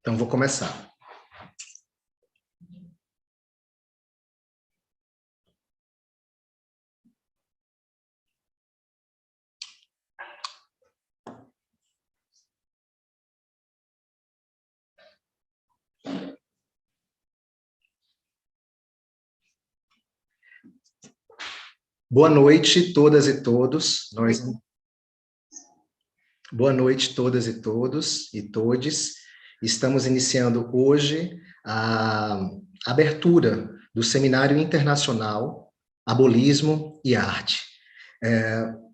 Então, vou começar. Boa noite, todas e todos. Boa noite, todas e todos e todes. Estamos iniciando hoje a abertura do Seminário Internacional Abolicismo e Arte.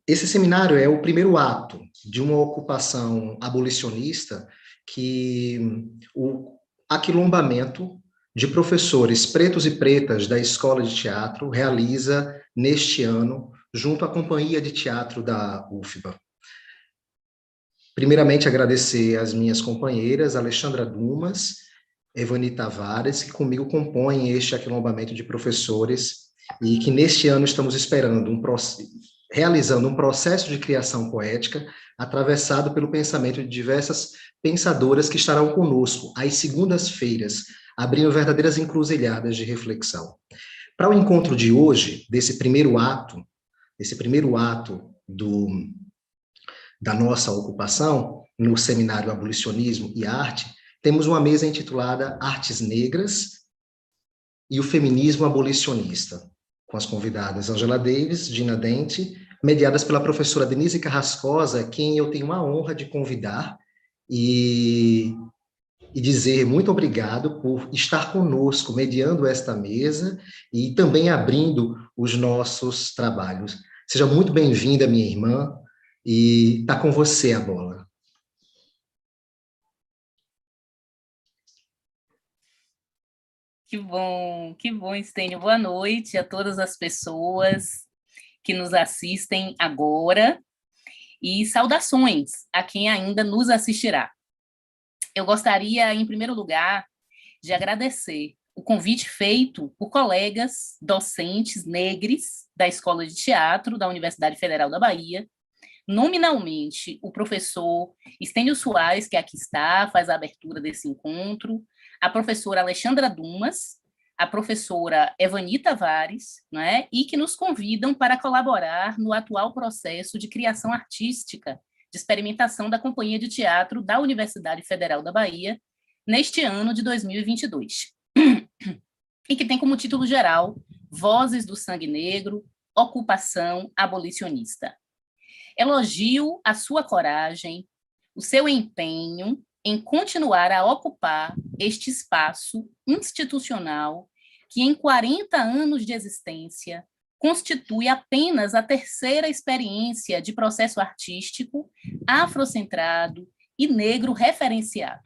Esse seminário é o primeiro ato de uma ocupação abolicionista que o aquilombamento de professores pretos e pretas da Escola de Teatro realiza neste ano, junto à Companhia de Teatro da UFBA. Primeiramente, agradecer às minhas companheiras, Alexandra Dumas, Evani Tavares, que comigo compõem este aquilombamento de professores e que neste ano estamos esperando realizando um processo de criação poética atravessado pelo pensamento de diversas pensadoras que estarão conosco às segundas-feiras, abrindo verdadeiras encruzilhadas de reflexão. Para o encontro de hoje, desse primeiro ato da nossa ocupação no Seminário Abolicionismo e Arte, temos uma mesa intitulada Artes Negras e o Feminismo Abolicionista, com as convidadas Angela Davis, Gina, Dent, mediadas pela professora Denise Carrascosa, quem eu tenho a honra de convidar e dizer muito obrigado por estar conosco, mediando esta mesa e também abrindo os nossos trabalhos. Seja muito bem-vinda, minha irmã, e está com você a bola. Que bom, Estênio. Boa noite a todas as pessoas que nos assistem agora e saudações a quem ainda nos assistirá. Eu gostaria, em primeiro lugar, de agradecer o convite feito por colegas docentes negros da Escola de Teatro da Universidade Federal da Bahia, nominalmente o professor Estênio Soares, que aqui está, faz a abertura desse encontro, a professora Alexandra Dumas, a professora Evani Tavares, né, e que nos convidam para colaborar no atual processo de criação artística, de experimentação da Companhia de Teatro da Universidade Federal da Bahia, neste ano de 2022. E que tem como título geral Vozes do Sangue Negro, Ocupação Abolicionista. Elogio a sua coragem, o seu empenho em continuar a ocupar este espaço institucional que, em 40 anos de existência, constitui apenas a terceira experiência de processo artístico afrocentrado e negro referenciado.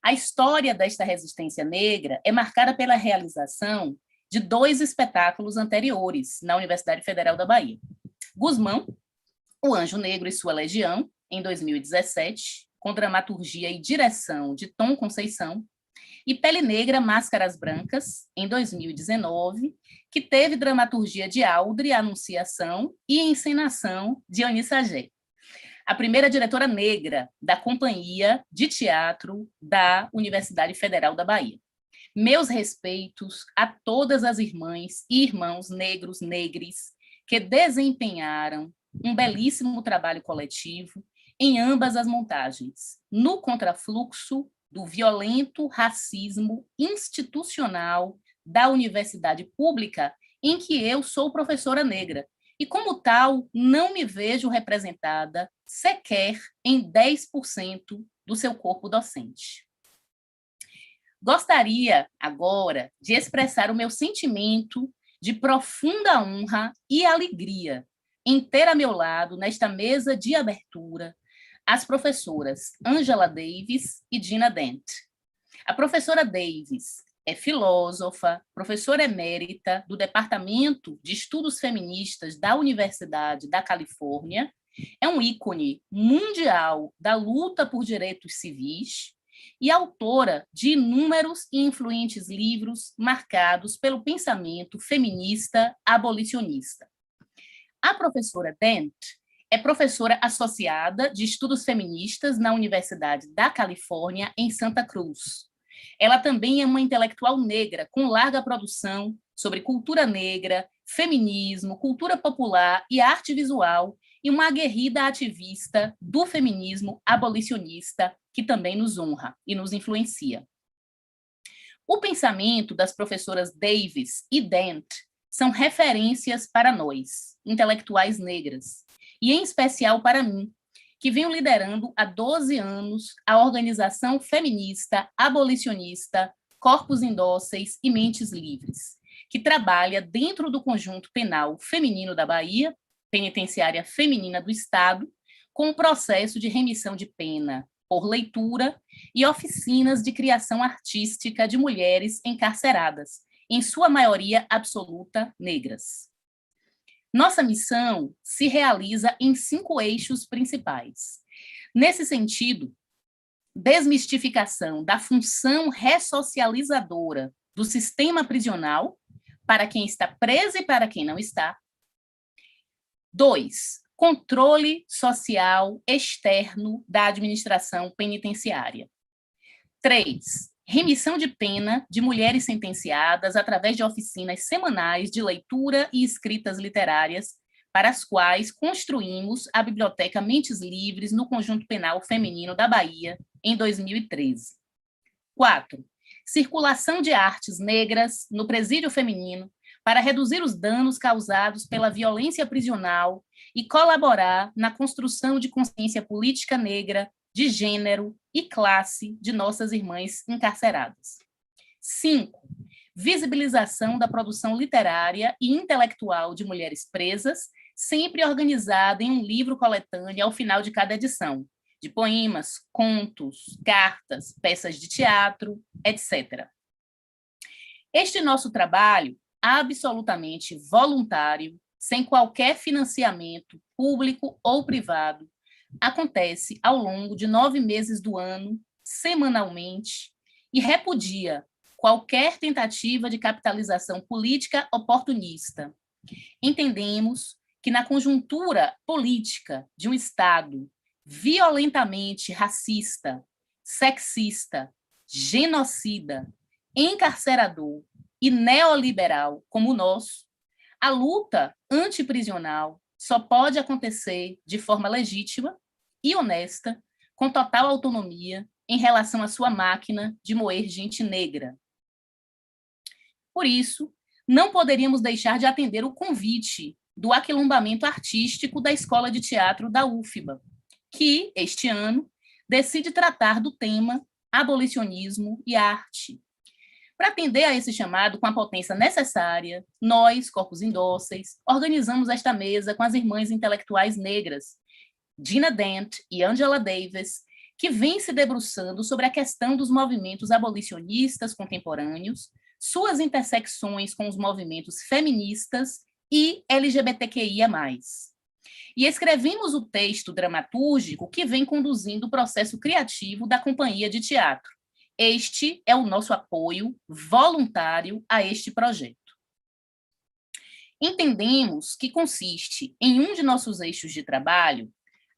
A história desta resistência negra é marcada pela realização de 2 espetáculos anteriores na Universidade Federal da Bahia. Guzmão, O Anjo Negro e Sua Legião, em 2017, com dramaturgia e direção de Tom Conceição, e Pele Negra, Máscaras Brancas, em 2019, que teve dramaturgia de Áudio, Anunciação e encenação de Ani Sagé, a primeira diretora negra da Companhia de Teatro da Universidade Federal da Bahia. Meus respeitos a todas as irmãs e irmãos negros, negres, que desempenharam um belíssimo trabalho coletivo em ambas as montagens, no contrafluxo do violento racismo institucional da universidade pública em que eu sou professora negra, e como tal não me vejo representada sequer em 10% do seu corpo docente. Gostaria agora de expressar o meu sentimento de profunda honra e alegria em ter a meu lado, nesta mesa de abertura, as professoras Angela Davis e Gina Dent. A professora Davis é filósofa, professora emérita do Departamento de Estudos Feministas da Universidade da Califórnia, é um ícone mundial da luta por direitos civis e autora de inúmeros e influentes livros marcados pelo pensamento feminista abolicionista. A professora Dent é professora associada de estudos feministas na Universidade da Califórnia, em Santa Cruz. Ela também é uma intelectual negra, com larga produção sobre cultura negra, feminismo, cultura popular e arte visual, e uma aguerrida ativista do feminismo abolicionista, que também nos honra e nos influencia. O pensamento das professoras Davis e Dent são referências para nós, intelectuais negras, e em especial para mim, que venho liderando há 12 anos a organização feminista abolicionista Corpos Indóceis e Mentes Livres, que trabalha dentro do conjunto penal feminino da Bahia, penitenciária feminina do Estado, com o processo de remissão de pena por leitura e oficinas de criação artística de mulheres encarceradas, em sua maioria absoluta negras. Nossa missão se realiza em 5 eixos principais. Nesse sentido, desmistificação da função ressocializadora do sistema prisional para quem está preso e para quem não está. 2, controle social externo da administração penitenciária. 3, remissão de pena de mulheres sentenciadas através de oficinas semanais de leitura e escritas literárias, para as quais construímos a Biblioteca Mentes Livres no Conjunto Penal Feminino da Bahia, em 2013. 4, circulação de artes negras no presídio feminino para reduzir os danos causados pela violência prisional e colaborar na construção de consciência política negra, de gênero e classe de nossas irmãs encarceradas. 5, visibilização da produção literária e intelectual de mulheres presas, sempre organizada em um livro coletâneo ao final de cada edição, de poemas, contos, cartas, peças de teatro, etc. Este nosso trabalho, absolutamente voluntário, sem qualquer financiamento público ou privado, acontece ao longo de 9 meses do ano, semanalmente, e repudia qualquer tentativa de capitalização política oportunista. Entendemos que na conjuntura política de um Estado violentamente racista, sexista, genocida, encarcerador e neoliberal como o nosso, a luta antiprisional só pode acontecer de forma legítima e honesta, com total autonomia em relação à sua máquina de moer gente negra. Por isso, não poderíamos deixar de atender o convite do aquilombamento artístico da Escola de Teatro da UFBA, que, este ano, decide tratar do tema abolicionismo e arte. Para atender a esse chamado com a potência necessária, nós, Corpos Indóceis, organizamos esta mesa com as irmãs intelectuais negras, Gina Dent e Angela Davis, que vêm se debruçando sobre a questão dos movimentos abolicionistas contemporâneos, suas intersecções com os movimentos feministas e LGBTQIA+. E escrevemos o texto dramatúrgico que vem conduzindo o processo criativo da companhia de teatro. Este é o nosso apoio voluntário a este projeto. Entendemos que consiste, em um de nossos eixos de trabalho,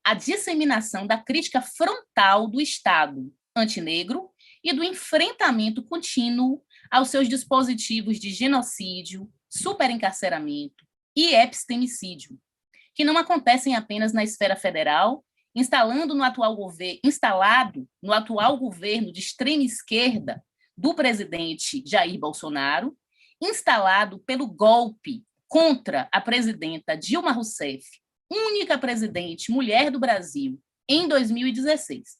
a disseminação da crítica frontal do Estado antinegro e do enfrentamento contínuo aos seus dispositivos de genocídio, superencarceramento e epistemicídio, que não acontecem apenas na esfera federal, instalado no atual governo de extrema esquerda do presidente Jair Bolsonaro, instalado pelo golpe contra a presidenta Dilma Rousseff, única presidente mulher do Brasil, em 2016.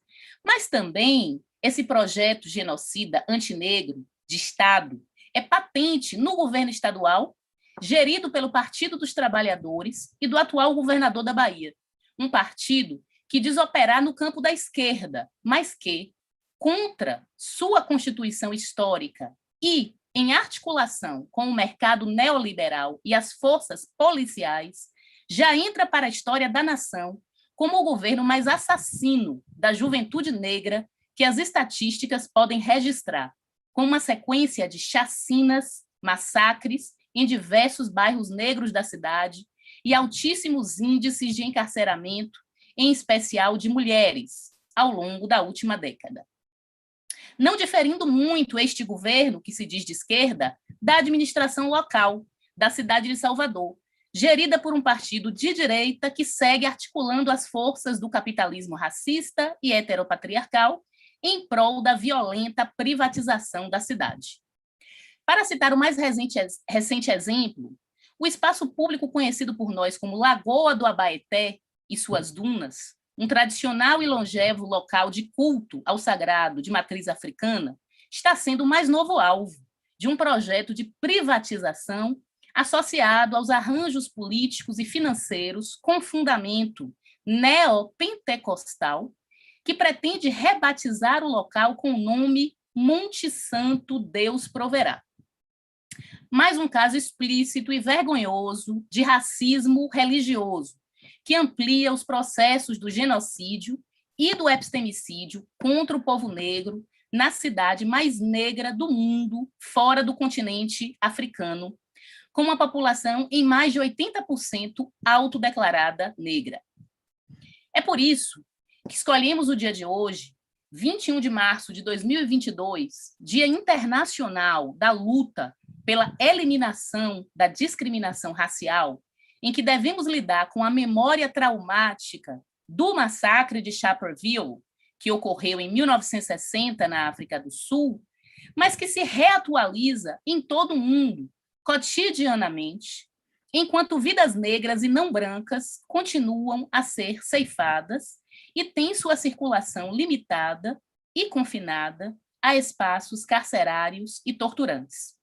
Mas também esse projeto genocida antinegro de Estado é patente no governo estadual, gerido pelo Partido dos Trabalhadores e do atual governador da Bahia, um partido que diz operar no campo da esquerda, mas que, contra sua constituição histórica e em articulação com o mercado neoliberal e as forças policiais, já entra para a história da nação como o governo mais assassino da juventude negra que as estatísticas podem registrar, com uma sequência de chacinas, massacres em diversos bairros negros da cidade, e altíssimos índices de encarceramento, em especial de mulheres, ao longo da última década. Não diferindo muito este governo, que se diz de esquerda, da administração local da cidade de Salvador, gerida por um partido de direita que segue articulando as forças do capitalismo racista e heteropatriarcal em prol da violenta privatização da cidade. Para citar o mais recente exemplo, o espaço público conhecido por nós como Lagoa do Abaeté e suas dunas, um tradicional e longevo local de culto ao sagrado de matriz africana, está sendo o mais novo alvo de um projeto de privatização associado aos arranjos políticos e financeiros com fundamento neopentecostal, que pretende rebatizar o local com o nome Monte Santo Deus Proverá. Mais um caso explícito e vergonhoso de racismo religioso, que amplia os processos do genocídio e do epistemicídio contra o povo negro na cidade mais negra do mundo, fora do continente africano, com uma população em mais de 80% autodeclarada negra. É por isso que escolhemos o dia de hoje, 21 de março de 2022, Dia Internacional da Luta pela Eliminação da Discriminação Racial, em que devemos lidar com a memória traumática do massacre de Sharpeville, que ocorreu em 1960 na África do Sul, mas que se reatualiza em todo o mundo, cotidianamente, enquanto vidas negras e não brancas continuam a ser ceifadas e têm sua circulação limitada e confinada a espaços carcerários e torturantes.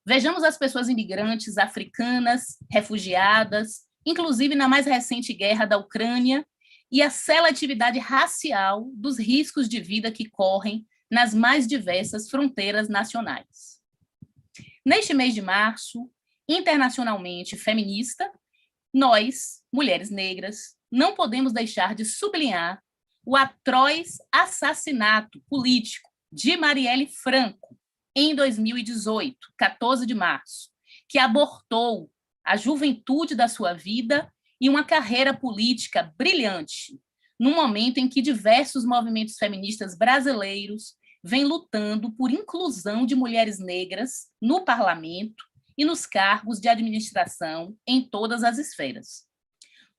Vejamos as pessoas imigrantes africanas, refugiadas, inclusive na mais recente guerra da Ucrânia, e a seletividade racial dos riscos de vida que correm nas mais diversas fronteiras nacionais. Neste mês de março, internacionalmente feminista, nós, mulheres negras, não podemos deixar de sublinhar o atroz assassinato político de Marielle Franco, em 2018, 14 de março, que abortou a juventude da sua vida e uma carreira política brilhante, no momento em que diversos movimentos feministas brasileiros vêm lutando por inclusão de mulheres negras no parlamento e nos cargos de administração em todas as esferas.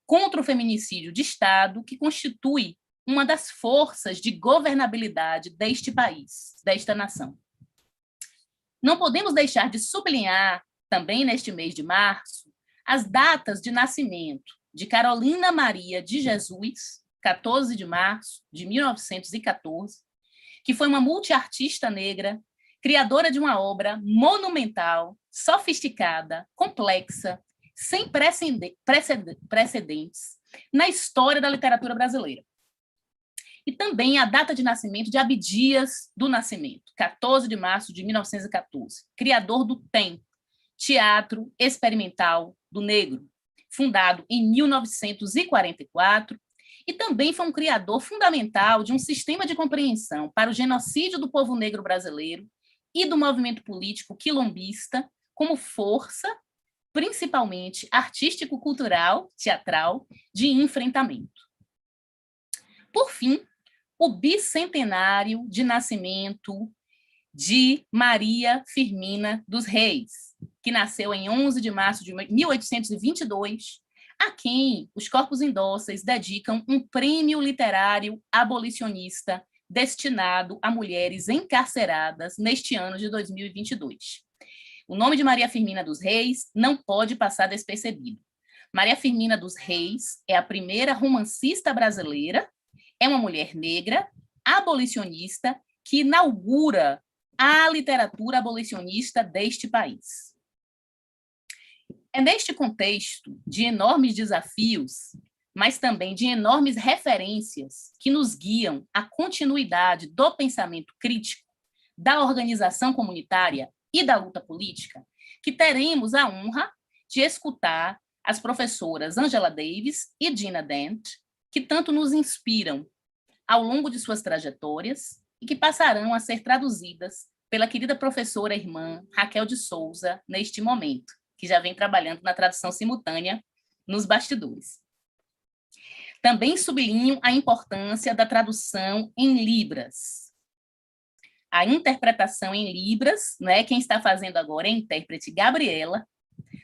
Contra o feminicídio de Estado, que constitui uma das forças de governabilidade deste país, desta nação. Não podemos deixar de sublinhar, também neste mês de março, as datas de nascimento de Carolina Maria de Jesus, 14 de março de 1914, que foi uma multiartista negra, criadora de uma obra monumental, sofisticada, complexa, sem precedentes na história da literatura brasileira. E também a data de nascimento de Abdias do Nascimento, 14 de março de 1914, criador do TEM, Teatro Experimental do Negro, fundado em 1944, e também foi um criador fundamental de um sistema de compreensão para o genocídio do povo negro brasileiro e do movimento político quilombista como força, principalmente artístico-cultural, teatral, de enfrentamento. Por fim, o bicentenário de nascimento de Maria Firmina dos Reis, que nasceu em 11 de março de 1822, a quem os corpos indóceis dedicam um prêmio literário abolicionista destinado a mulheres encarceradas neste ano de 2022. O nome de Maria Firmina dos Reis não pode passar despercebido. Maria Firmina dos Reis é a primeira romancista brasileira, é uma mulher negra, abolicionista, que inaugura a literatura abolicionista deste país. É neste contexto de enormes desafios, mas também de enormes referências que nos guiam à continuidade do pensamento crítico, da organização comunitária e da luta política, que teremos a honra de escutar as professoras Angela Davis e Gina Dent, que tanto nos inspiram ao longo de suas trajetórias e que passarão a ser traduzidas pela querida professora irmã Raquel de Souza neste momento. que já vem trabalhando na tradução simultânea nos bastidores. Também sublinho a importância da tradução em Libras. A interpretação em Libras, né, quem está fazendo agora é a intérprete Gabriela,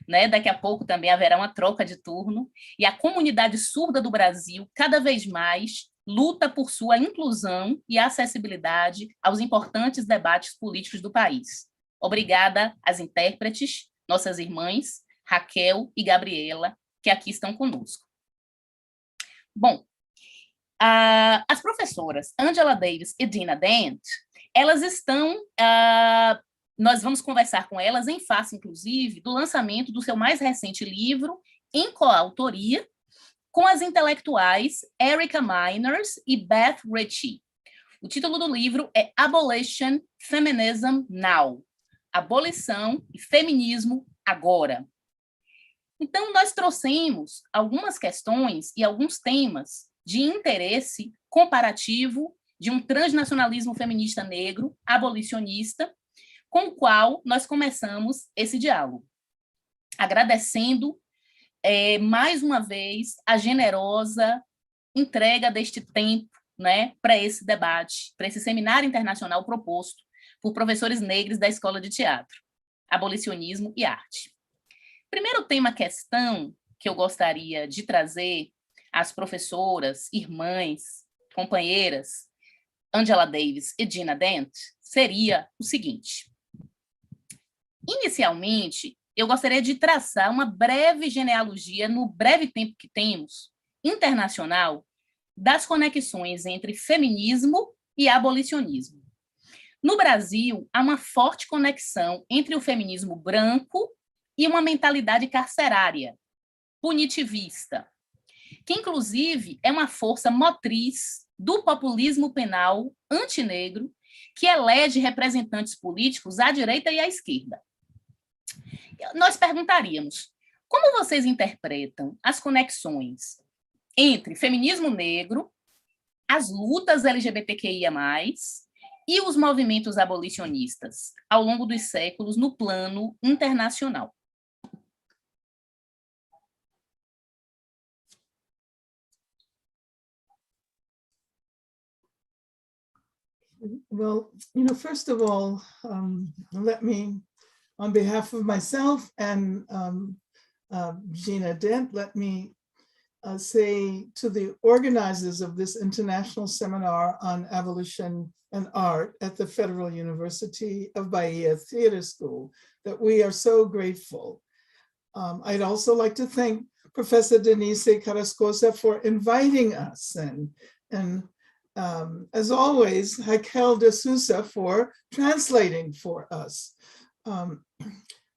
né, daqui a pouco também haverá uma troca de turno, e a comunidade surda do Brasil, cada vez mais, luta por sua inclusão e acessibilidade aos importantes debates políticos do país. Obrigada às intérpretes, nossas irmãs, Raquel e Gabriela, que aqui estão conosco. Bom, as professoras Angela Davis e Gina Dent, elas estão... nós vamos conversar com elas em face, inclusive, do lançamento do seu mais recente livro, em coautoria, com as intelectuais Erica Miners e Beth Ritchie. O título do livro é Abolition, Feminism Now. Abolição e Feminismo Agora. Então, nós trouxemos algumas questões e alguns temas de interesse comparativo de um transnacionalismo feminista negro, abolicionista, com o qual nós começamos esse diálogo. Agradecendo, mais uma vez, a generosa entrega deste tempo, né, para esse debate, para esse seminário internacional proposto por professores negros da Escola de Teatro, Abolicionismo e Arte. Primeiro tema, questão, que eu gostaria de trazer às professoras, irmãs, companheiras, Angela Davis e Gina Dent, seria o seguinte. Inicialmente, eu gostaria de traçar uma breve genealogia, no breve tempo que temos, internacional, das conexões entre feminismo e abolicionismo. No Brasil, há uma forte conexão entre o feminismo branco e uma mentalidade carcerária, punitivista, que, inclusive, é uma força motriz do populismo penal antinegro que elege representantes políticos à direita e à esquerda. Nós perguntaríamos, como vocês interpretam as conexões entre feminismo negro, as lutas LGBTQIA+, e os movimentos abolicionistas ao longo dos séculos no plano internacional? Well, first of all, let me, on behalf of myself and Gina Dent, let me say to the organizers of this international seminar on abolition and art at the Federal University of Bahia Theater School that we are so grateful. I'd also like to thank Professor Denise Carrascosa for inviting us, and as always, Raquel de Sousa for translating for us.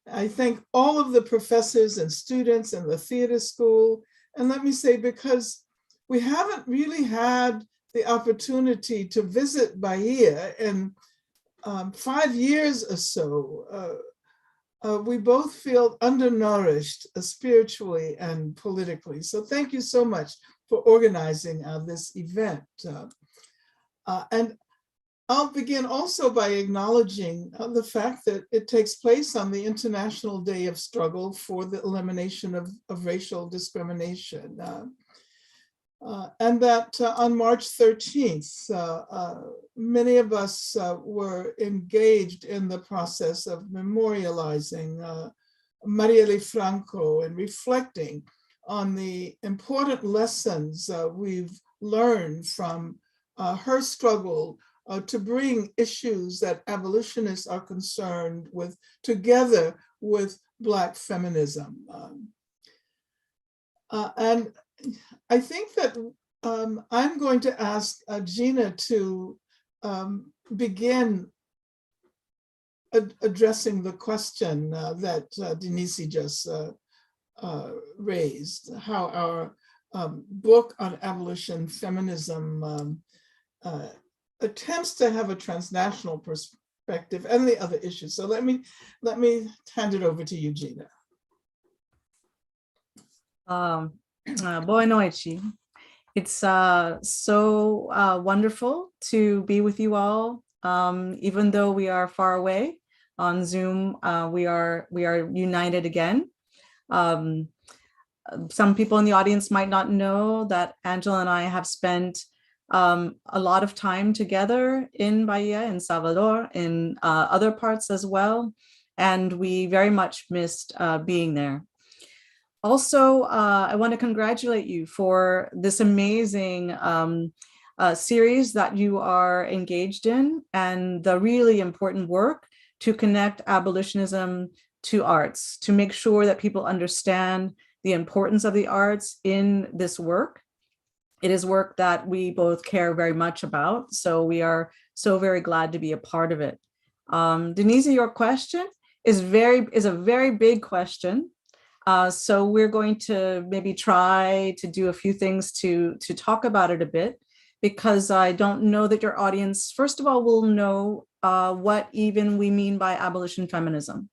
I thank all of the professors and students in the theater school. And let me say, because we haven't really had the opportunity to visit Bahia in 5 years or so, we both feel undernourished spiritually and politically. So thank you so much for organizing this event. And I'll begin also by acknowledging the fact that it takes place on the International Day of Struggle for the Elimination of Racial Discrimination. And that on March 13th, many of us were engaged in the process of memorializing Marielle Franco and reflecting on the important lessons we've learned from her struggle to bring issues that abolitionists are concerned with together with Black feminism. And I think that I'm going to ask Gina to begin addressing the question that Denise just raised, how our book on abolition feminism attempts to have a transnational perspective and the other issues. So let me hand it over to you, Gina. Boa noite. It's so wonderful to be with you all. Even though we are far away on Zoom, we are united again. Some people in the audience might not know that Angela and I have spent a lot of time together in Bahia, in Salvador, in other parts as well, and we very much missed being there. Also, I want to congratulate you for this amazing series that you are engaged in, and the really important work to connect abolitionism to arts, to make sure that people understand the importance of the arts in this work. It is work that we both care very much about, so we are so very glad to be a part of it. Denise, your question is a very big question. So we're going to maybe try to do a few things to talk about it a bit, because I don't know that your audience, first of all, will know what even we mean by abolition feminism.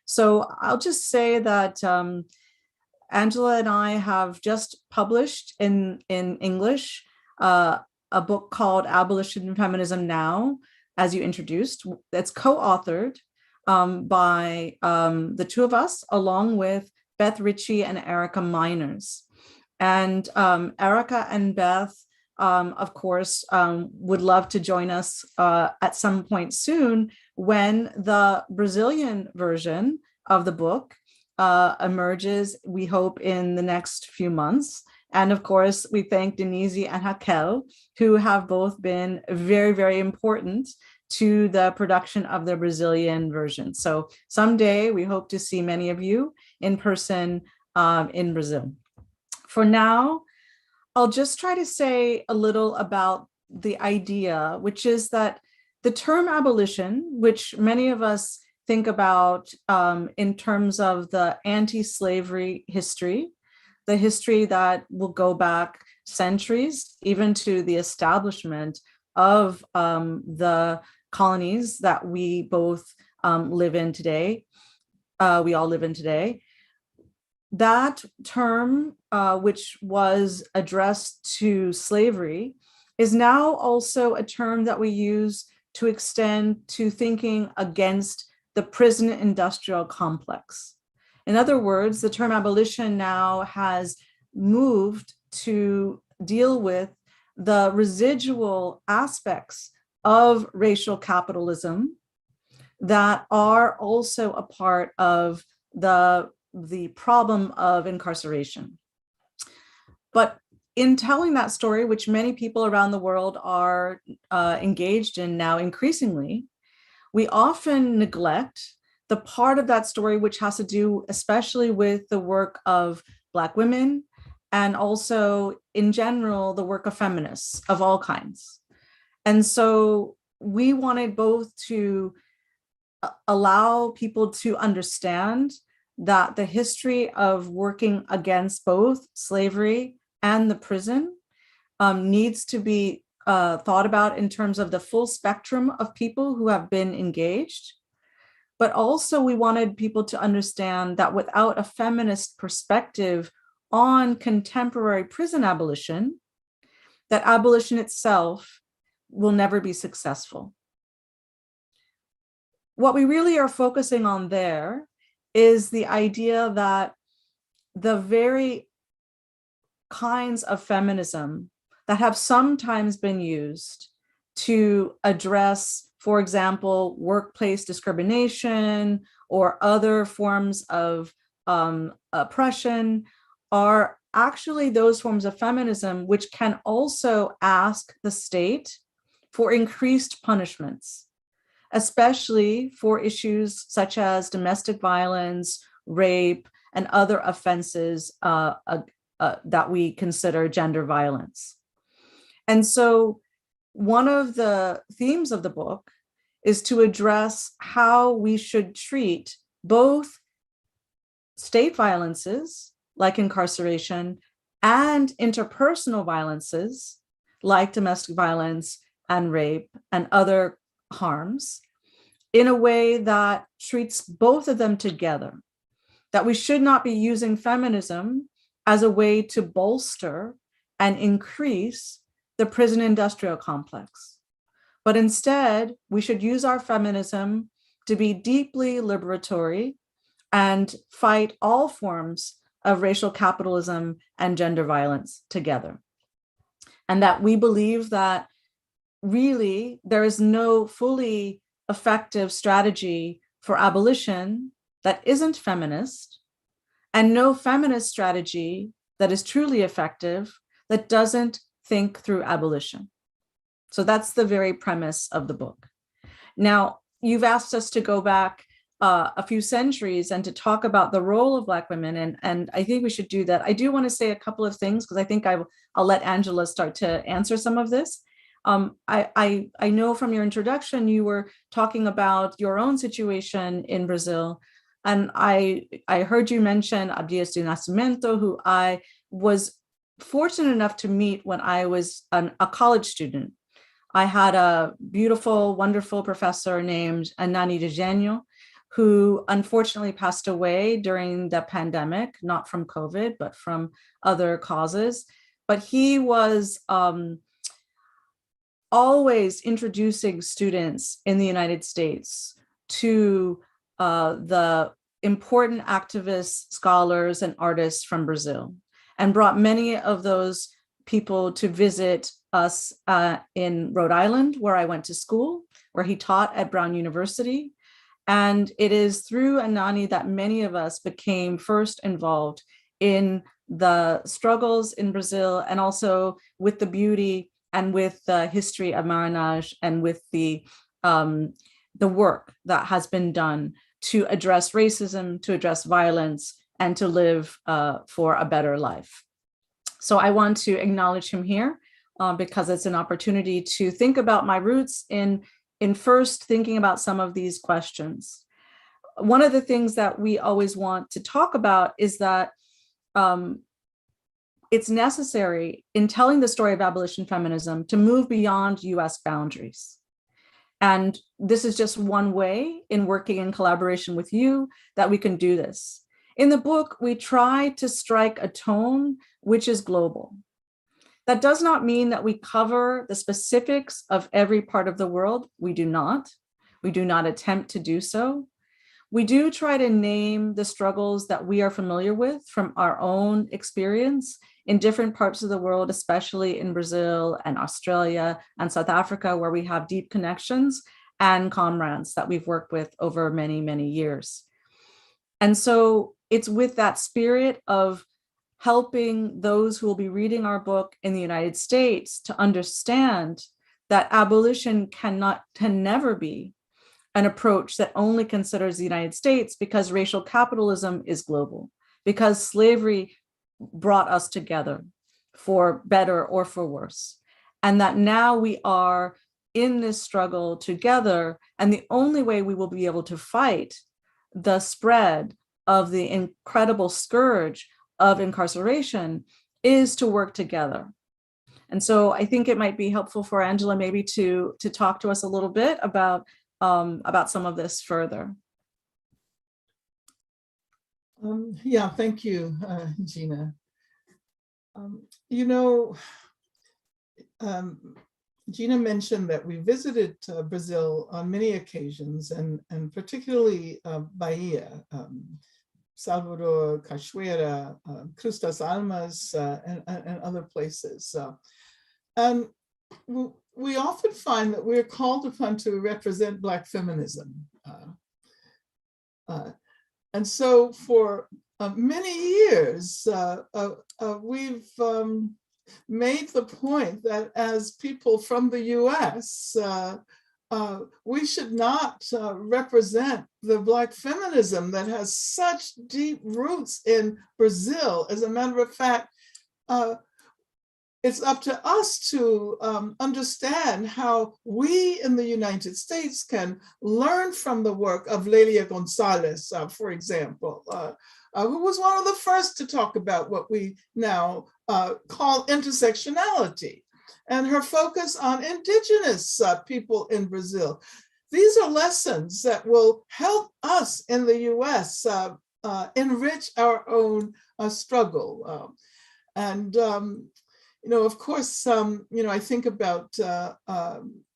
So I'll just say that Angela and I have just published in English a book called Abolition Feminism Now, as you introduced. That's co-authored by the two of us, along with Beth Ritchie and Erica Miners. And Erica and Beth, of course, would love to join us at some point soon when the Brazilian version of the book emerges, we hope, in the next few months. And of course, we thank Denise and Raquel, who have both been very, very important to the production of the Brazilian version. So someday we hope to see many of you in person in Brazil. For now, I'll just try to say a little about the idea, which is that the term abolition, which many of us think about in terms of the anti-slavery history, the history that will go back centuries, even to the establishment of the colonies that we both live in today, we all live in today. That term, which was addressed to slavery, is now also a term that we use to extend to thinking against the prison industrial complex. In other words, the term abolition now has moved to deal with the residual aspects of racial capitalism that are also a part of the problem of incarceration. But in telling that story, which many people around the world are engaged in now increasingly, we often neglect the part of that story which has to do especially with the work of Black women, and also in general, the work of feminists of all kinds. And so we wanted both to allow people to understand that the history of working against both slavery and the prison needs to be thought about in terms of the full spectrum of people who have been engaged. But also we wanted people to understand that without a feminist perspective on contemporary prison abolition, that abolition itself will never be successful. What we really are focusing on there is the idea that the very kinds of feminism that have sometimes been used to address, for example, workplace discrimination or other forms of oppression are actually those forms of feminism which can also ask the state for increased punishments, especially for issues such as domestic violence, rape, and other offenses that we consider gender violence. And so one of the themes of the book is to address how we should treat both state violences, like incarceration, and interpersonal violences, like domestic violence and rape and other harms, in a way that treats both of them together. That we should not be using feminism as a way to bolster and increase the prison industrial complex. But instead, we should use our feminism to be deeply liberatory and fight all forms of racial capitalism and gender violence together. And that we believe that really there is no fully effective strategy for abolition that isn't feminist, and no feminist strategy that is truly effective that doesn't think through abolition. So that's the very premise of the book. Now, you've asked us to go back a few centuries and to talk about the role of Black women, and I think we should do that. I do want to say a couple of things, because I think I'll let Angela start to answer some of this. I know from your introduction, you were talking about your own situation in Brazil, and I heard you mention Abdias do Nascimento, who I was fortunate enough to meet when I was a college student. I had a beautiful, wonderful professor named Anani de Genio, who unfortunately passed away during the pandemic, not from COVID, but from other causes. But he was always introducing students in the United States to the important activists, scholars, and artists from Brazil, and brought many of those people to visit us in Rhode Island, where I went to school, where he taught at Brown University. And it is through Anani that many of us became first involved in the struggles in Brazil, and also with the beauty and with the history of Maranhão, and with the work that has been done to address racism, to address violence, and to live for a better life. So I want to acknowledge him here because it's an opportunity to think about my roots in first thinking about some of these questions. One of the things that we always want to talk about is that it's necessary in telling the story of abolition feminism to move beyond US boundaries. And this is just one way, in working in collaboration with you, that we can do this. In the book, we try to strike a tone which is global. That does not mean that we cover the specifics of every part of the world. We do not. We do not attempt to do so. We do try to name the struggles that we are familiar with from our own experience in different parts of the world, especially in Brazil and Australia and South Africa, where we have deep connections and comrades that we've worked with over many, many years. And so it's with that spirit of helping those who will be reading our book in the United States to understand that abolition can never be an approach that only considers the United States, because racial capitalism is global, because slavery brought us together for better or for worse. And that now we are in this struggle together, and the only way we will be able to fight the spread of the incredible scourge of incarceration is to work together. And so I think it might be helpful for Angela maybe to talk to us a little bit about some of this further. Yeah, thank you, Gina. Gina mentioned that we visited Brazil on many occasions, and particularly Bahia, Salvador, Cachoeira, Cruz das Almas, and other places. And we often find that we're called upon to represent Black feminism. And so for many years, we've made the point that as people from the US, we should not represent the Black feminism that has such deep roots in Brazil. As a matter of fact, it's up to us to understand how we in the United States can learn from the work of Lelia Gonzalez, for example, who was one of the first to talk about what we now call intersectionality, and her focus on indigenous people in Brazil. These are lessons that will help us in the US enrich our own struggle. Of course, I think about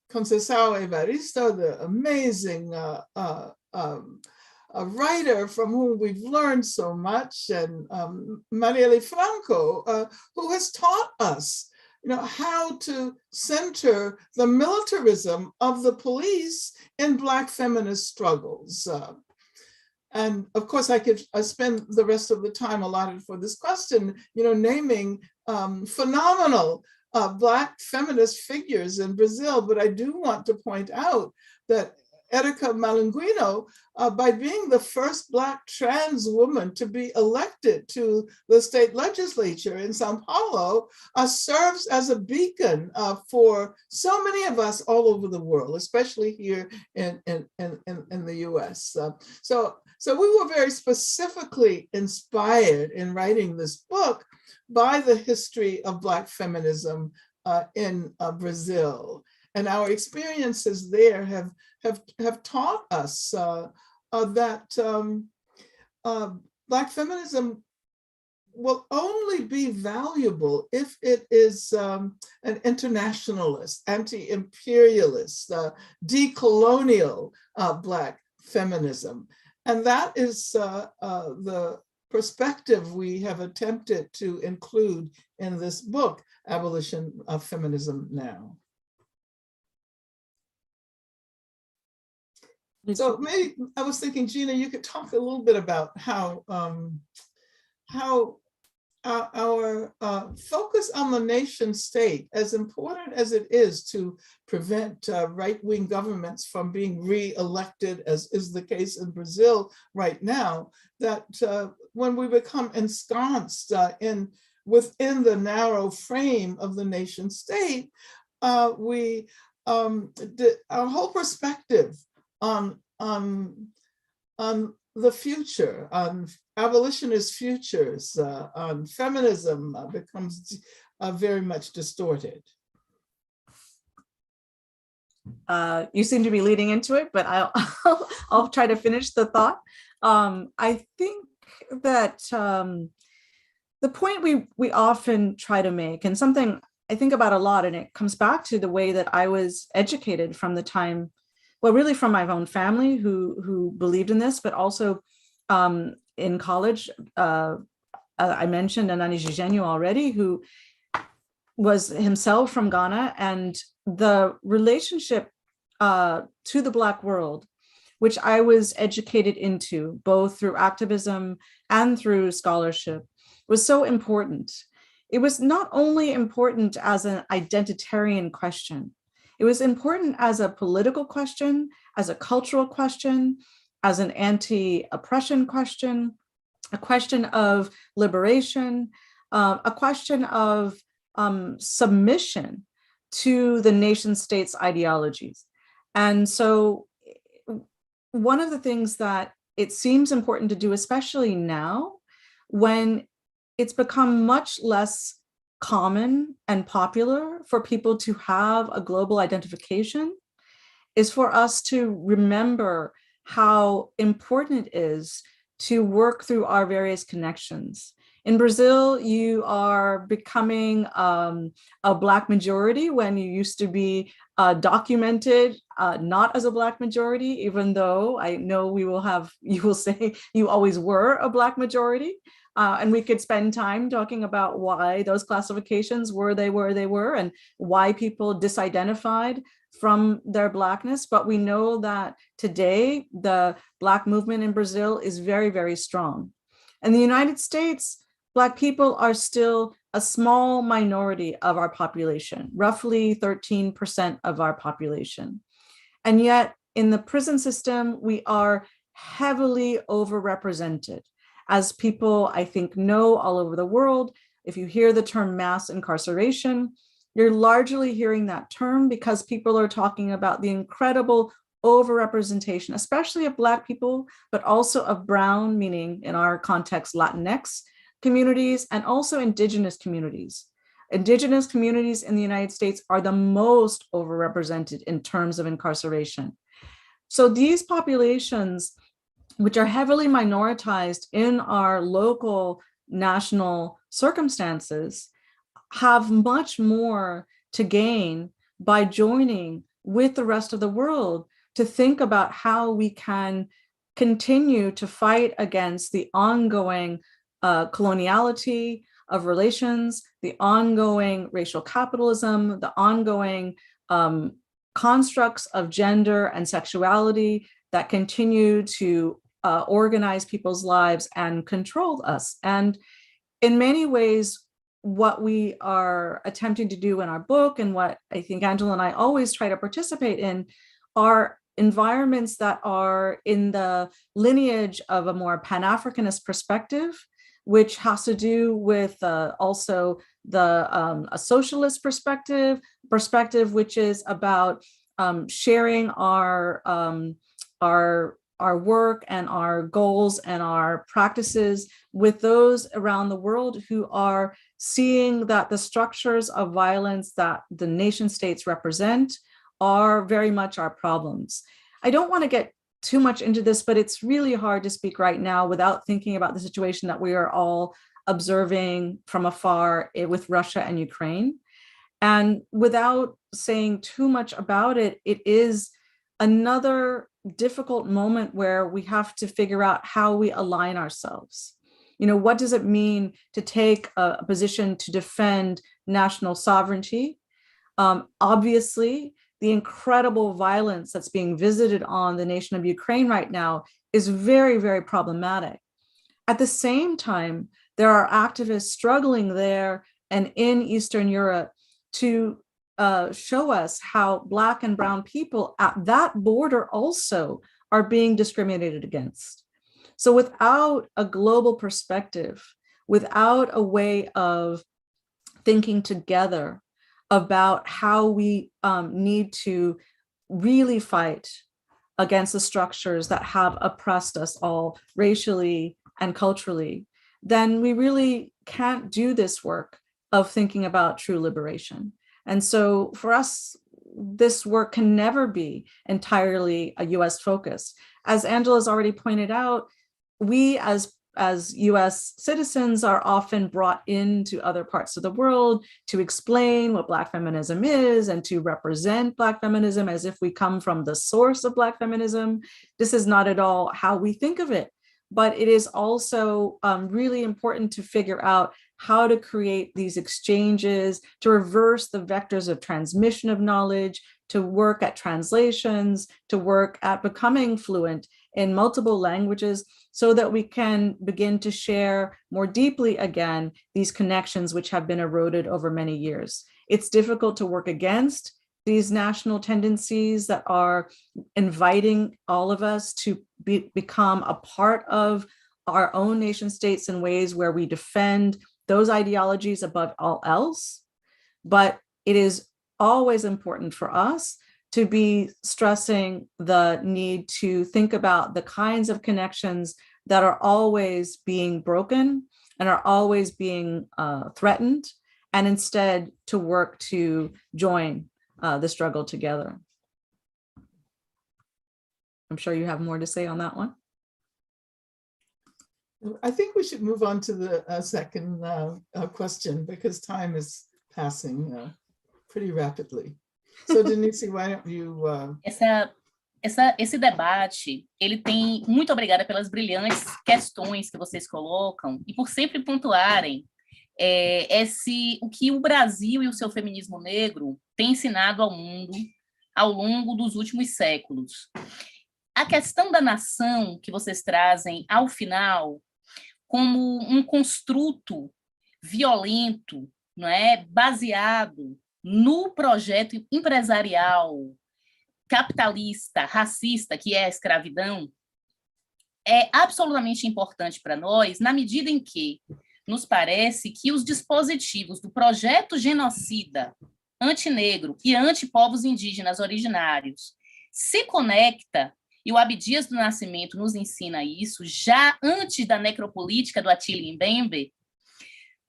Conceição Evaristo, the amazing writer from whom we've learned so much, and Marielle Franco, who has taught us how to center the militarism of the police in Black feminist struggles. And of course, I spend the rest of the time allotted for this question, naming phenomenal Black feminist figures in Brazil. But I do want to point out that Erica Malanguino, by being the first Black trans woman to be elected to the state legislature in Sao Paulo, serves as a beacon for so many of us all over the world, especially here in the US. So we were very specifically inspired in writing this book by the history of Black feminism in Brazil. And our experiences there have taught us that Black feminism will only be valuable if it is an internationalist, anti-imperialist, decolonial Black feminism. And that is the perspective we have attempted to include in this book, Abolition of Feminism Now. So maybe I was thinking, Gina, you could talk a little bit about how our focus on the nation state, as important as it is to prevent right-wing governments from being re-elected, as is the case in Brazil right now, that when we become ensconced within the narrow frame of the nation state, our whole perspective on the future, on abolitionist futures, on feminism becomes very much distorted. You seem to be leading into it, but I'll try to finish the thought. I think that the point we often try to make, and something I think about a lot, and it comes back to the way that I was educated from the time, well, really from my own family who believed in this, but also in college. I mentioned Anani Gigenio already, who was himself from Ghana, and the relationship to the Black world, which I was educated into, both through activism and through scholarship, was so important. It was not only important as an identitarian question, it was important as a political question, as a cultural question, as an anti-oppression question, a question of liberation, a question of submission to the nation state's ideologies. And so one of the things that it seems important to do, especially now, when it's become much less common and popular for people to have a global identification, is for us to remember how important it is to work through our various connections. In Brazil, you are becoming a Black majority when you used to be documented not as a Black majority, even though I know you will say you always were a Black majority. And we could spend time talking about why those classifications were they were, and why people disidentified from their Blackness. But we know that today, the Black movement in Brazil is very, very strong. In the United States, Black people are still a small minority of our population, roughly 13% of our population. And yet in the prison system, we are heavily overrepresented. As people, I think, know all over the world, if you hear the term mass incarceration, you're largely hearing that term because people are talking about the incredible overrepresentation, especially of Black people, but also of brown, meaning in our context, Latinx communities, and also Indigenous communities. Indigenous communities in the United States are the most overrepresented in terms of incarceration. So these populations, which are heavily minoritized in our local national circumstances, have much more to gain by joining with the rest of the world to think about how we can continue to fight against the ongoing coloniality of relations, the ongoing racial capitalism, the ongoing constructs of gender and sexuality that continue to organize people's lives and control us. And in many ways, what we are attempting to do in our book, and what I think Angela and I always try to participate in, are environments that are in the lineage of a more Pan-Africanist perspective, which has to do with also a socialist perspective, which is about sharing our work and our goals and our practices with those around the world who are seeing that the structures of violence that the nation states represent are very much our problems. I don't want to get too much into this, but it's really hard to speak right now without thinking about the situation that we are all observing from afar with Russia and Ukraine. And without saying too much about it, it is another difficult moment where we have to figure out how we align ourselves. You know, what does it mean to take a position to defend national sovereignty? Obviously, the incredible violence that's being visited on the nation of Ukraine right now is very, very problematic. At the same time, there are activists struggling there and in Eastern Europe to show us how Black and Brown people at that border also are being discriminated against. So without a global perspective, without a way of thinking together about how we need to really fight against the structures that have oppressed us all racially and culturally, then we really can't do this work of thinking about true liberation. And so for us, this work can never be entirely a US focus. As Angela's already pointed out, we as US citizens are often brought into other parts of the world to explain what Black feminism is and to represent Black feminism as if we come from the source of Black feminism. This is not at all how we think of it, but it is also really important to figure out how to create these exchanges, to reverse the vectors of transmission of knowledge, to work at translations, to work at becoming fluent in multiple languages so that we can begin to share more deeply again these connections which have been eroded over many years. It's difficult to work against these national tendencies that are inviting all of us to become a part of our own nation states in ways where we defend those ideologies above all else. But it is always important for us to be stressing the need to think about the kinds of connections that are always being broken and are always being threatened, and instead to work to join the struggle together. I'm sure you have more to say on that one. I think we should move on to the second question because time is passing pretty rapidly. So Denise, why don't you... Esse debate, ele tem... Muito obrigada pelas brilhantes questões que vocês colocam e por sempre pontuarem o que o Brasil e o seu feminismo negro têm ensinado ao mundo ao longo dos últimos séculos. A questão da nação que vocês trazem ao final como um construto violento, não é, baseado no projeto empresarial, capitalista, racista, que é a escravidão, é absolutamente importante para nós, na medida em que nos parece que os dispositivos do projeto genocida antinegro e anti-povos indígenas originários se conecta, e o Abdias do Nascimento nos ensina isso, já antes da necropolítica do Attila Mbembe,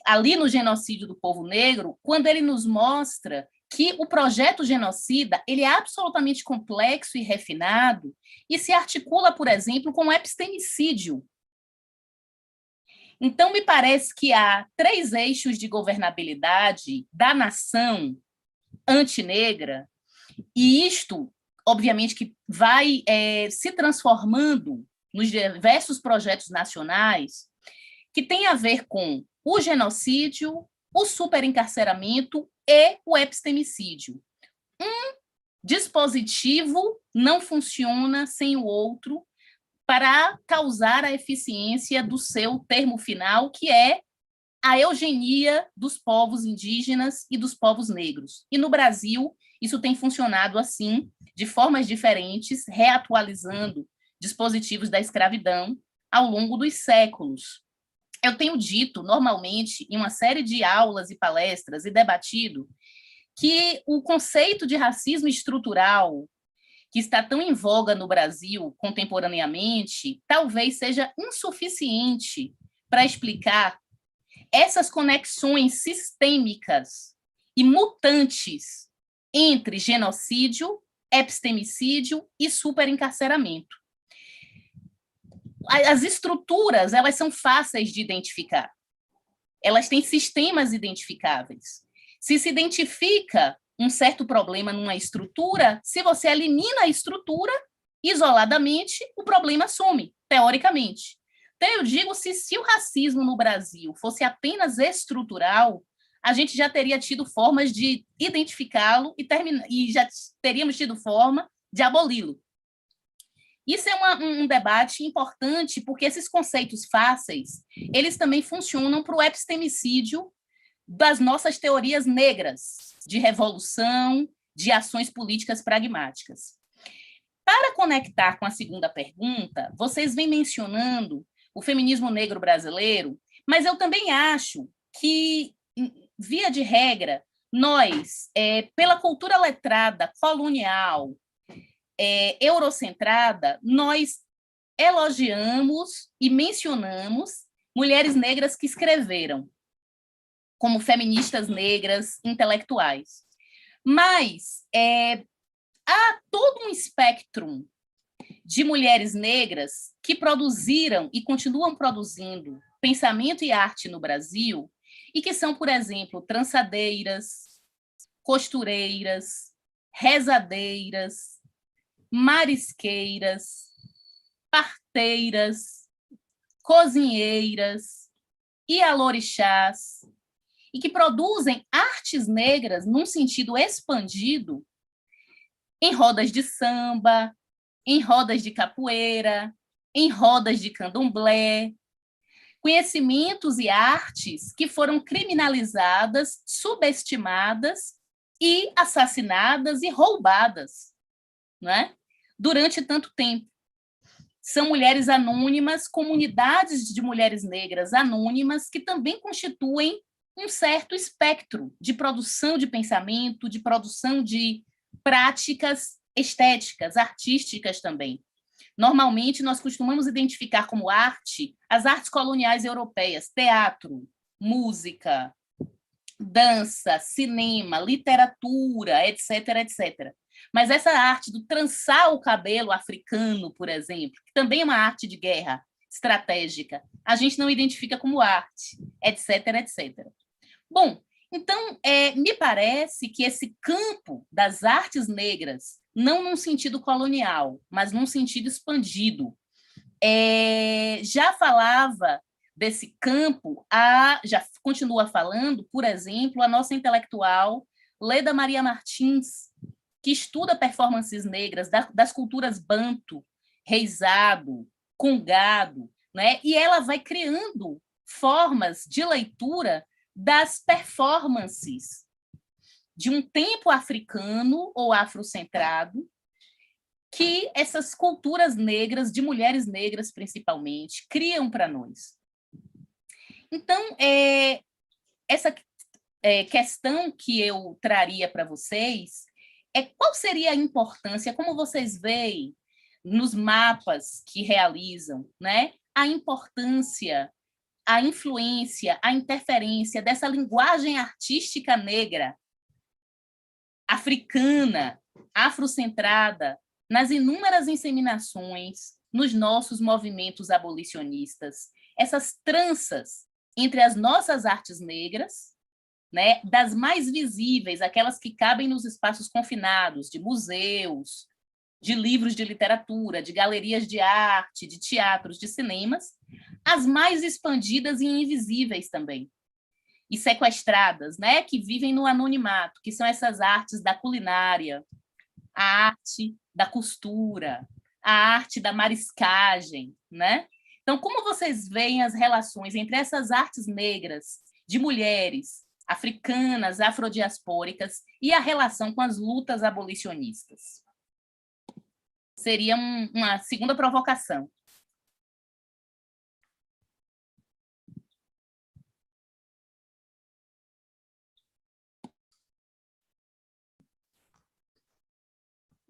ali no genocídio do povo negro, quando ele nos mostra que o projeto genocida ele é absolutamente complexo e refinado e se articula, por exemplo, com o epistemicídio. Então, me parece que há 3 eixos de governabilidade da nação antinegra, e isto, obviamente, que vai se transformando nos diversos projetos nacionais, que tem a ver com o genocídio, o superencarceramento e o epistemicídio. Um dispositivo não funciona sem o outro para causar a eficiência do seu termo final, que é a eugenia dos povos indígenas e dos povos negros. E no Brasil, isso tem funcionado assim, de formas diferentes, reatualizando dispositivos da escravidão ao longo dos séculos. Eu tenho dito, normalmente, em uma série de aulas e palestras, e debatido, que o conceito de racismo estrutural, que está tão em voga no Brasil contemporaneamente, talvez seja insuficiente para explicar essas conexões sistêmicas e mutantes entre genocídio, epistemicídio e superencarceramento. As estruturas, elas são fáceis de identificar. Elas têm sistemas identificáveis. Se se identifica um certo problema numa estrutura, se você elimina a estrutura, isoladamente, o problema some, teoricamente. Então, eu digo, se o racismo no Brasil fosse apenas estrutural, a gente já teria tido formas de identificá-lo e já teríamos tido forma de aboli-lo. Isso é um debate importante, porque esses conceitos fáceis, eles também funcionam para o epistemicídio das nossas teorias negras, de revolução, de ações políticas pragmáticas. Para conectar com a segunda pergunta, vocês vêm mencionando o feminismo negro brasileiro, mas eu também acho que, via de regra, nós, pela cultura letrada, colonial, eurocentrada, nós elogiamos e mencionamos mulheres negras que escreveram, como feministas negras, intelectuais. Mas há todo um espectro de mulheres negras que produziram e continuam produzindo pensamento e arte no Brasil e que são, por exemplo, trançadeiras, costureiras, rezadeiras, marisqueiras, parteiras, cozinheiras e alorixás, e que produzem artes negras num sentido expandido em rodas de samba, em rodas de capoeira, em rodas de candomblé, conhecimentos e artes que foram criminalizadas, subestimadas e assassinadas e roubadas, não é? Durante tanto tempo. São mulheres anônimas, comunidades de mulheres negras anônimas que também constituem um certo espectro de produção de pensamento, de produção de práticas estéticas, artísticas também. Normalmente, nós costumamos identificar como arte as artes coloniais europeias, teatro, música, dança, cinema, literatura, etc., etc. Mas essa arte do trançar o cabelo africano, por exemplo, que também é uma arte de guerra estratégica, a gente não identifica como arte, etc., etc. Bom, então, me parece que esse campo das artes negras, não num sentido colonial, mas num sentido expandido, já falava desse campo, já continua falando, por exemplo, a nossa intelectual Leda Maria Martins, que estuda performances negras das culturas banto, reizado, congado, né? E ela vai criando formas de leitura das performances de um tempo africano ou afrocentrado que essas culturas negras, de mulheres negras principalmente, criam para nós. Então, essa questão que eu traria para vocês qual seria a importância, como vocês veem nos mapas que realizam, né? A importância, a influência, a interferência dessa linguagem artística negra, africana, afrocentrada, nas inúmeras inseminações, nos nossos movimentos abolicionistas, essas tranças entre as nossas artes negras, né, das mais visíveis, aquelas que cabem nos espaços confinados, de museus, de livros de literatura, de galerias de arte, de teatros, de cinemas, as mais expandidas e invisíveis também, e sequestradas, né, que vivem no anonimato, que são essas artes da culinária, a arte da costura, a arte da mariscagem, né? Então, como vocês veem as relações entre essas artes negras, de mulheres, africanas, afrodiaspóricas, e a relação com as lutas abolicionistas? Seria uma segunda provocação.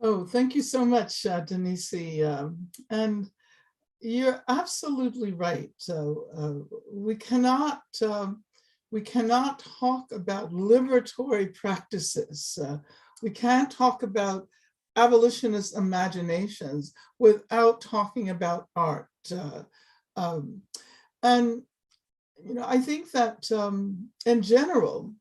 Oh, thank you so much, Denise. And you're absolutely right. We cannot talk about liberatory practices. We can't talk about abolitionist imaginations without talking about art. And I think that in general,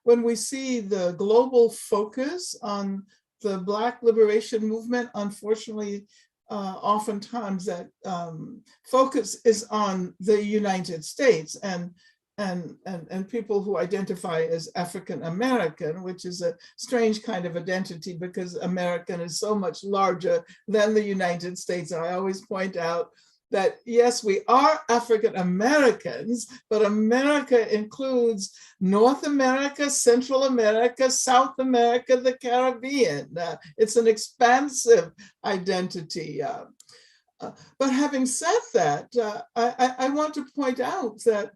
when we see the global focus on the Black liberation movement, unfortunately, oftentimes that focus is on the United States and people who identify as African American, which is a strange kind of identity because American is so much larger than the United States. I always point out that yes, we are African Americans, but America includes North America, Central America, South America, the Caribbean. It's an expansive identity. But having said that, I want to point out that,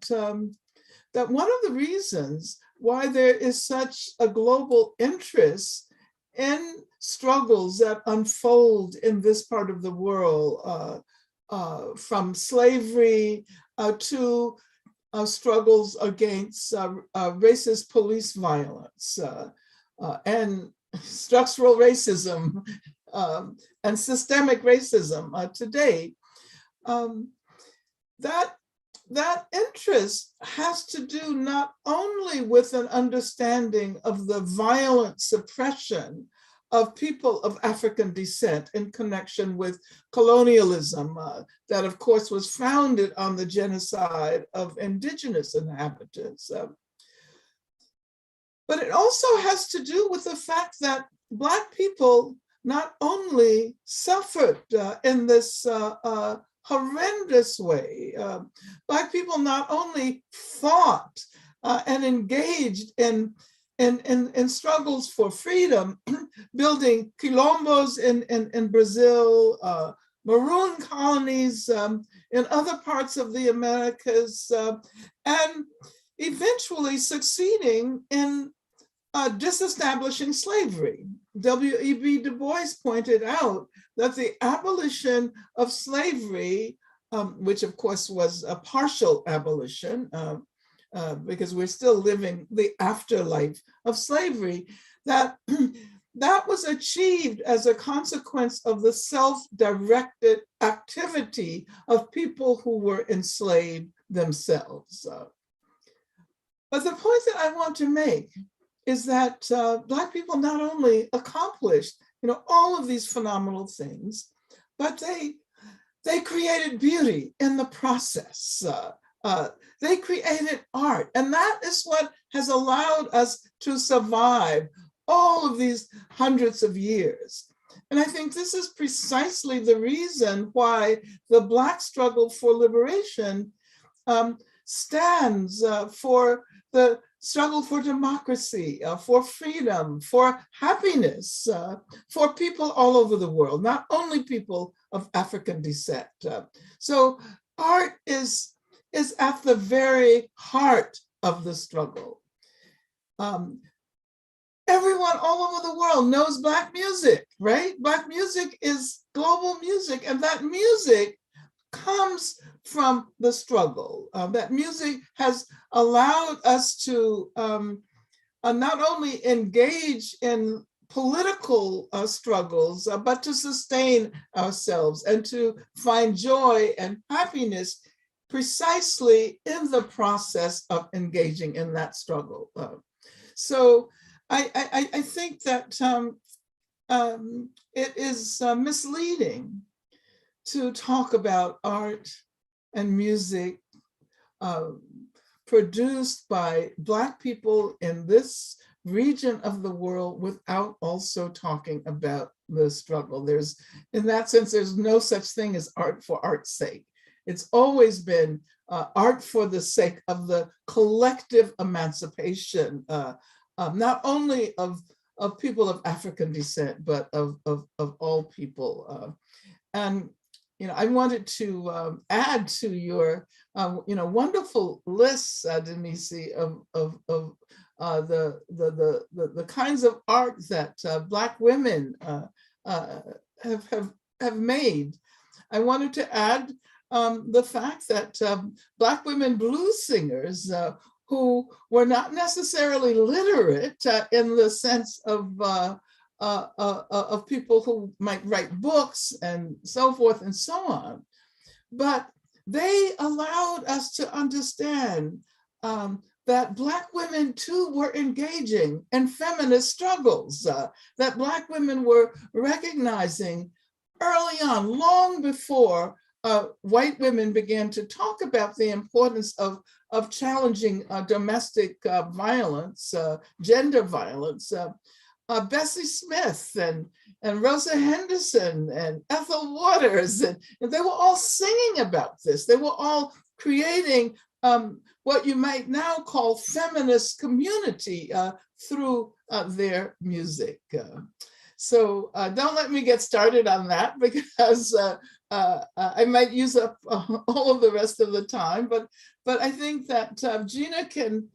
that one of the reasons why there is such a global interest in struggles that unfold in this part of the world, from slavery to struggles against racist police violence and structural racism and systemic racism today, that interest has to do not only with an understanding of the violent suppression of people of African descent in connection with colonialism, that of course was founded on the genocide of indigenous inhabitants. But it also has to do with the fact that Black people not only suffered in this horrendous way, Black people not only fought and engaged in struggles for freedom, building quilombos in Brazil, maroon colonies in other parts of the Americas, and eventually succeeding in disestablishing slavery. W.E.B. Du Bois pointed out that the abolition of slavery, which of course was a partial abolition, because we're still living the afterlife of slavery, that that was achieved as a consequence of the self-directed activity of people who were enslaved themselves. But the point that I want to make is that Black people not only accomplished, all of these phenomenal things, but they created beauty in the process. They created art, and that is what has allowed us to survive all of these hundreds of years. And I think this is precisely the reason why the Black struggle for liberation stands for the struggle for democracy, for freedom, for happiness, for people all over the world, not only people of African descent. So art is at the very heart of the struggle. Everyone all over the world knows Black music, right? Black music is global music, and that music comes from the struggle. That music has allowed us to not only engage in political struggles, but to sustain ourselves and to find joy and happiness precisely in the process of engaging in that struggle. So I think that it is misleading to talk about art and music produced by Black people in this region of the world without also talking about the struggle. There's, in that sense, there's no such thing as art for art's sake. It's always been art for the sake of the collective emancipation, not only of people of African descent, but of all people. And I wanted to add to your wonderful lists, Denise, of the kinds of art that Black women have made. I wanted to add the fact that Black women blues singers who were not necessarily literate in the sense of people who might write books and so forth and so on, but they allowed us to understand that Black women too were engaging in feminist struggles, that Black women were recognizing early on, long before white women began to talk about the importance of challenging domestic violence, gender violence. Bessie Smith and Rosa Henderson and Ethel Waters, and they were all singing about this. They were all creating what you might now call feminist community through their music. So don't let me get started on that, because I might use up all of the rest of the time, but I think that Gina can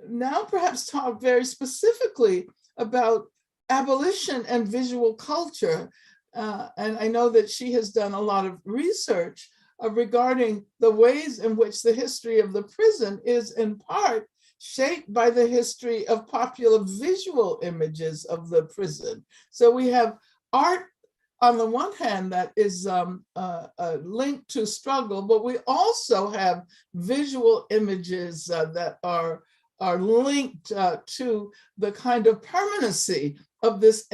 now perhaps talk very specifically about abolition and visual culture. And I know that she has done a lot of research regarding the ways in which the history of the prison is in part shaped by the history of popular visual images of the prison. So we have art on the one hand that is linked to struggle, but we also have visual images that are linked to the kind of permanency of this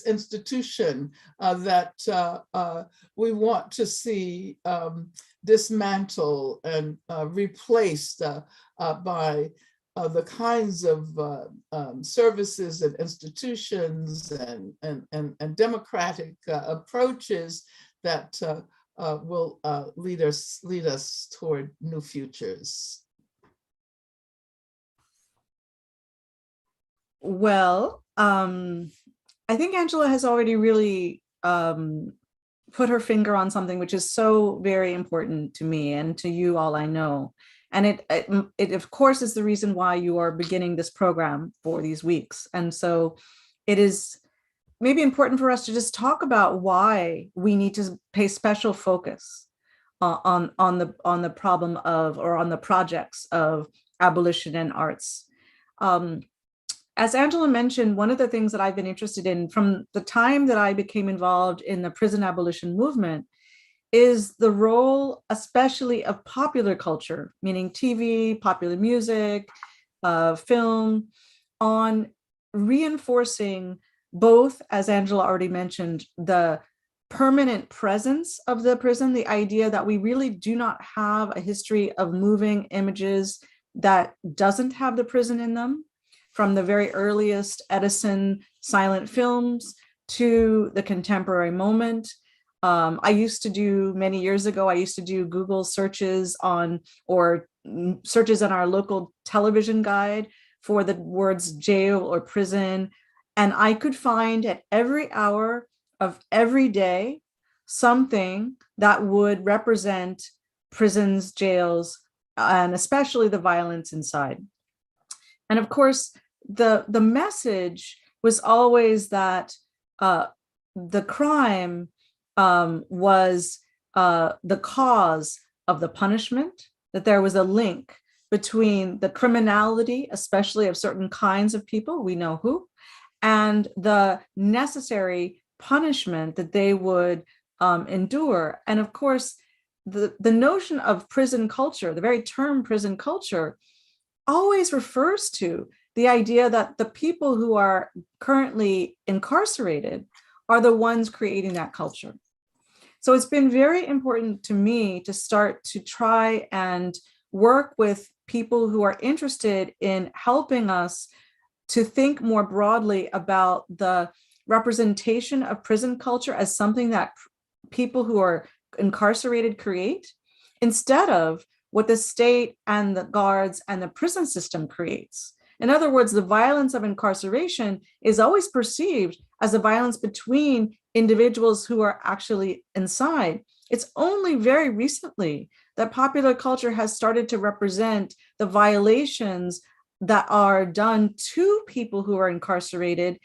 institution that we want to see dismantled and replaced by the kinds of services and institutions and democratic approaches that will lead us toward new futures. Well, I think Angela has already really put her finger on something which is so very important to me and to you all, I know. And it of course is the reason why you are beginning this program for these weeks. And so it is maybe important for us to just talk about why we need to pay special focus on the problem of, or on the projects of abolition and arts. As Angela mentioned, one of the things that I've been interested in from the time that I became involved in the prison abolition movement is the role, especially of popular culture, meaning TV, popular music, film, on reinforcing both, as Angela already mentioned, the permanent presence of the prison, the idea that we really do not have a history of moving images that doesn't have the prison in them, from the very earliest Edison silent films to the contemporary moment. I used to do, many years ago, I used to do Google searches on, or searches on our local television guide for the words jail or prison. And I could find at every hour of every day something that would represent prisons, jails, and especially the violence inside. And of course, the message was always that the crime was the cause of the punishment, that there was a link between the criminality, especially of certain kinds of people, we know who, and the necessary punishment that they would endure. And of course, the notion of prison culture, the very term prison culture, always refers to the idea that the people who are currently incarcerated are the ones creating that culture. So it's been very important to me to start to try and work with people who are interested in helping us to think more broadly about the representation of prison culture as something that people who are incarcerated create, instead of what the state and the guards and the prison system creates. In other words, the violence of incarceration is always perceived as a violence between individuals who are actually inside. It's only very recently that popular culture has started to represent the violations that are done to people who are incarcerated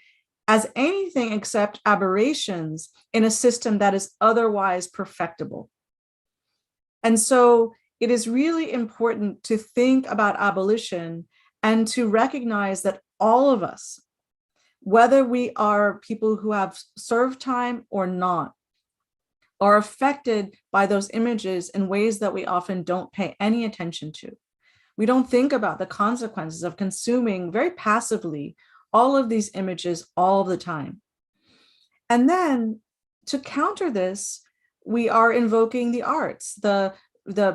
as anything except aberrations in a system that is otherwise perfectible. And so it is really important to think about abolition and to recognize that all of us, whether we are people who have served time or not, are affected by those images in ways that we often don't pay any attention to. We don't think about the consequences of consuming very passively all of these images all the time. And then to counter this, we are invoking the arts, the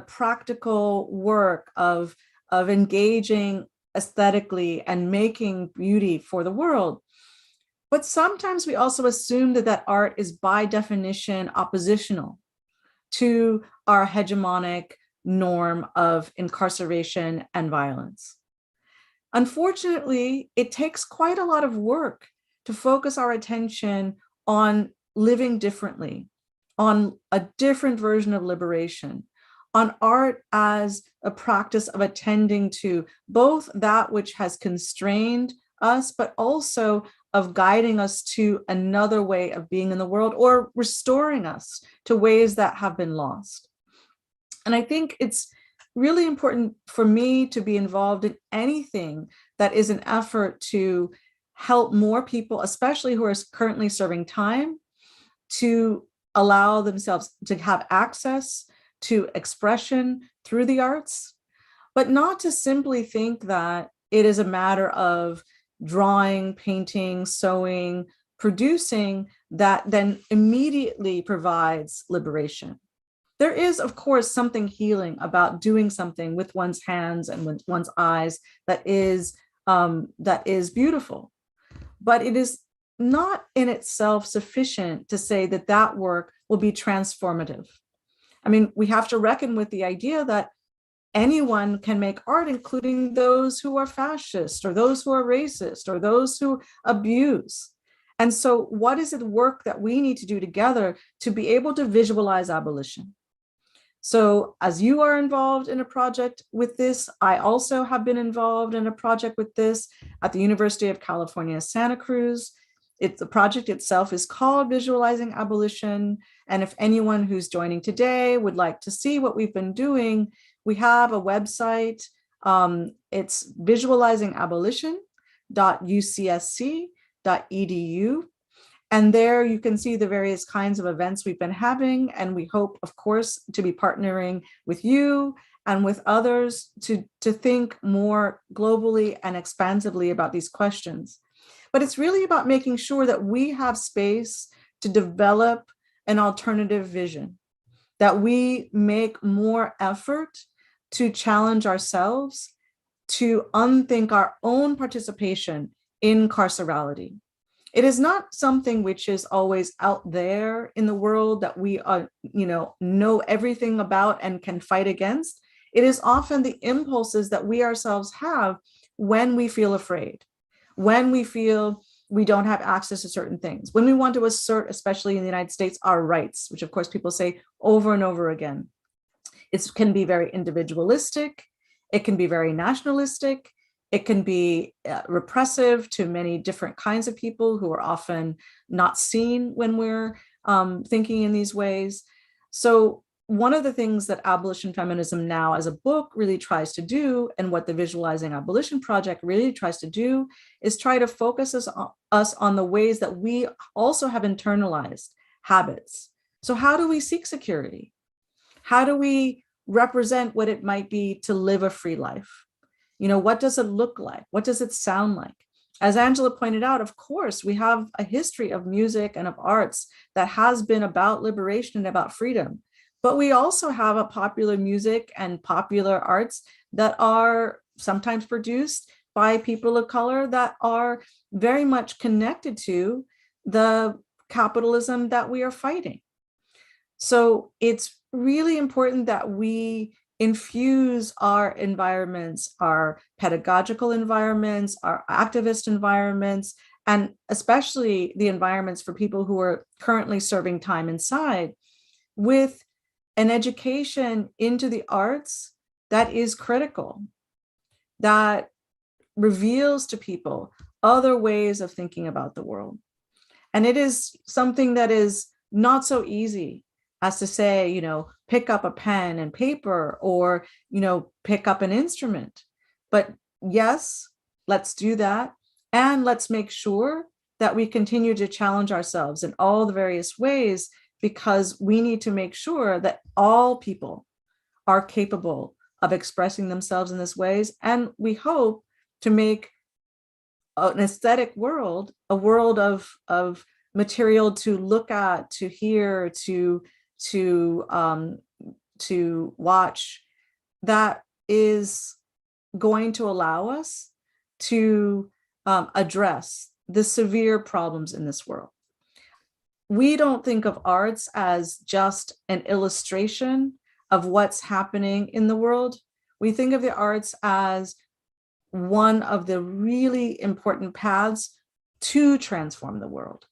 practical work of engaging aesthetically and making beauty for the world. But sometimes we also assume that art is by definition oppositional to our hegemonic norm of incarceration and violence. Unfortunately, it takes quite a lot of work to focus our attention on living differently, on a different version of liberation, on art as a practice of attending to both that which has constrained us, but also of guiding us to another way of being in the world, or restoring us to ways that have been lost. And I think it's really important for me to be involved in anything that is an effort to help more people, especially who are currently serving time, to allow themselves to have access to expression through the arts, but not to simply think that it is a matter of drawing, painting, sewing, producing that then immediately provides liberation. There is, of course, something healing about doing something with one's hands and with one's eyes that is beautiful, but it is not in itself sufficient to say that that work will be transformative. I mean, we have to reckon with the idea that anyone can make art, including those who are fascist or those who are racist or those who abuse. And so what is the work that we need to do together to be able to visualize abolition? So as you are involved in a project with this, I also have been involved in a project with this at the University of California, Santa Cruz. The project itself is called Visualizing Abolition. And if anyone who's joining today would like to see what we've been doing, we have a website. It's visualizingabolition.ucsc.edu. And there you can see the various kinds of events we've been having. And we hope, of course, to be partnering with you and with others to think more globally and expansively about these questions. But it's really about making sure that we have space to develop an alternative vision, that we make more effort to challenge ourselves, to unthink our own participation in carcerality. It is not something which is always out there in the world that we know everything about and can fight against. It is often the impulses that we ourselves have when we feel afraid, when we feel we don't have access to certain things, when we want to assert, especially in the United States, our rights, which of course people say over and over again. It can be very individualistic. It can be very nationalistic. It can be repressive to many different kinds of people who are often not seen when we're thinking in these ways. So one of the things that Abolition Feminism Now as a book really tries to do, and what the Visualizing Abolition Project really tries to do, is try to focus us on the ways that we also have internalized habits. So how do we seek security? How do we represent what it might be to live a free life? What does it look like? What does it sound like? As Angela pointed out, of course, we have a history of music and of arts that has been about liberation and about freedom. But we also have a popular music and popular arts that are sometimes produced by people of color that are very much connected to the capitalism that we are fighting. So it's really important that we infuse our environments, our pedagogical environments, our activist environments, and especially the environments for people who are currently serving time inside, with an education into the arts that is critical, that reveals to people other ways of thinking about the world. And it is something that is not so easy as to say, pick up a pen and paper, or, pick up an instrument. But yes, let's do that. And let's make sure that we continue to challenge ourselves in all the various ways, because we need to make sure that all people are capable of expressing themselves in these ways. And we hope to make an aesthetic world, a world of material to look at, to hear, to watch, that is going to allow us to address the severe problems in this world. We don't think of arts as just an illustration of what's happening in the world. We think of the arts as one of the really important paths to transform the world.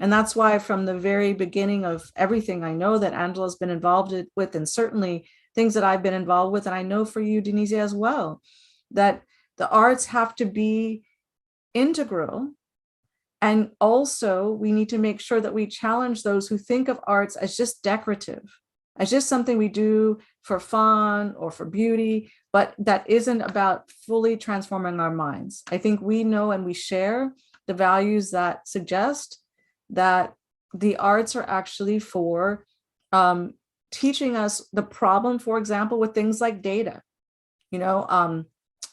And that's why from the very beginning of everything I know that Angela's been involved with, and certainly things that I've been involved with, and I know for you, Denise, as well, that the arts have to be integral. And also we need to make sure that we challenge those who think of arts as just decorative, as just something we do for fun or for beauty, but that isn't about fully transforming our minds. I think we know and we share the values that suggest that the arts are actually for teaching us the problem, for example, with things like data.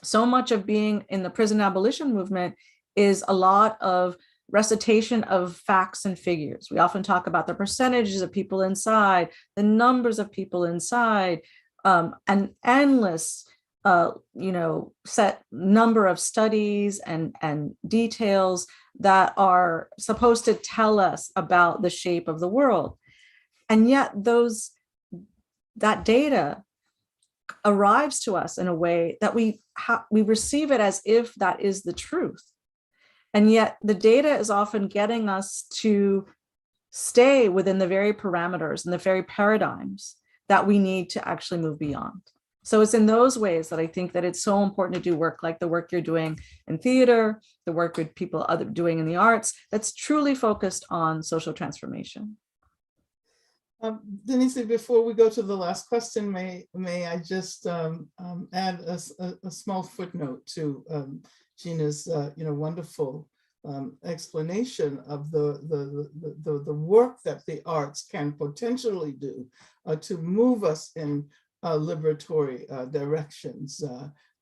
So much of being in the prison abolition movement is a lot of recitation of facts and figures. We often talk about the percentages of people inside, the numbers of people inside, an endless set number of studies and details that are supposed to tell us about the shape of the world. And yet that data arrives to us in a way that we receive it as if that is the truth. And yet the data is often getting us to stay within the very parameters and the very paradigms that we need to actually move beyond. So it's in those ways that I think that it's so important to do work like the work you're doing in theater, the work with people doing in the arts, that's truly focused on social transformation. Denise, before we go to the last question, may I just add a small footnote to Gina's wonderful explanation of the work that the arts can potentially do to move us in liberatory directions.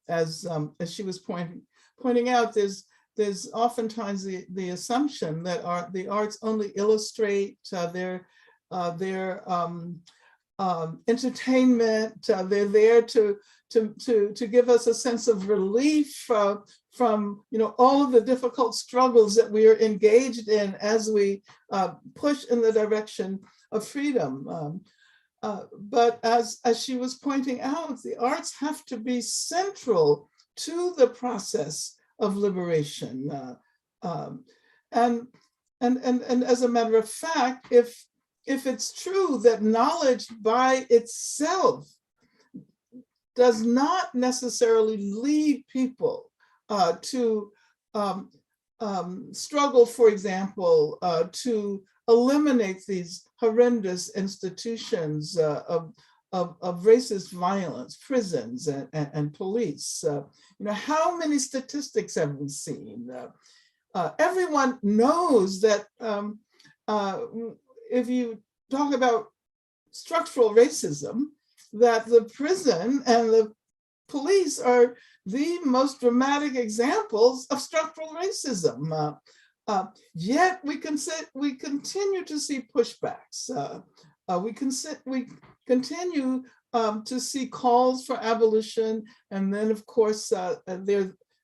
As she was pointing out, there's oftentimes the assumption that the arts only illustrate their entertainment. They're there to give us a sense of relief from all of the difficult struggles that we are engaged in as we push in the direction of freedom. But as she was pointing out, the arts have to be central to the process of liberation. And as a matter of fact, if it's true that knowledge by itself does not necessarily lead people to struggle, for example, to eliminate these horrendous institutions of racist violence, prisons and police. How many statistics have we seen? Everyone knows that if you talk about structural racism, that the prison and police are the most dramatic examples of structural racism. Yet we continue to see pushbacks. We continue to see calls for abolition, and then of course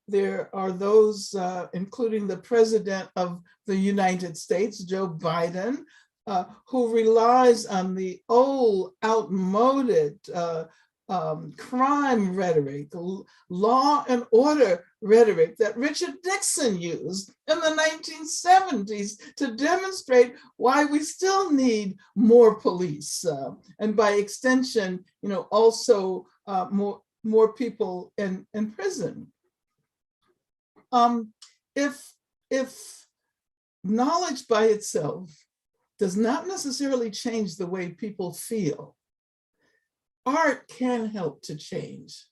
there are those, including the President of the United States, Joe Biden, who relies on the old, outmoded crime rhetoric, law and order rhetoric that Richard Nixon used in the 1970s to demonstrate why we still need more police, and by extension, also more people in prison. If knowledge by itself does not necessarily change the way people feel, art can help to change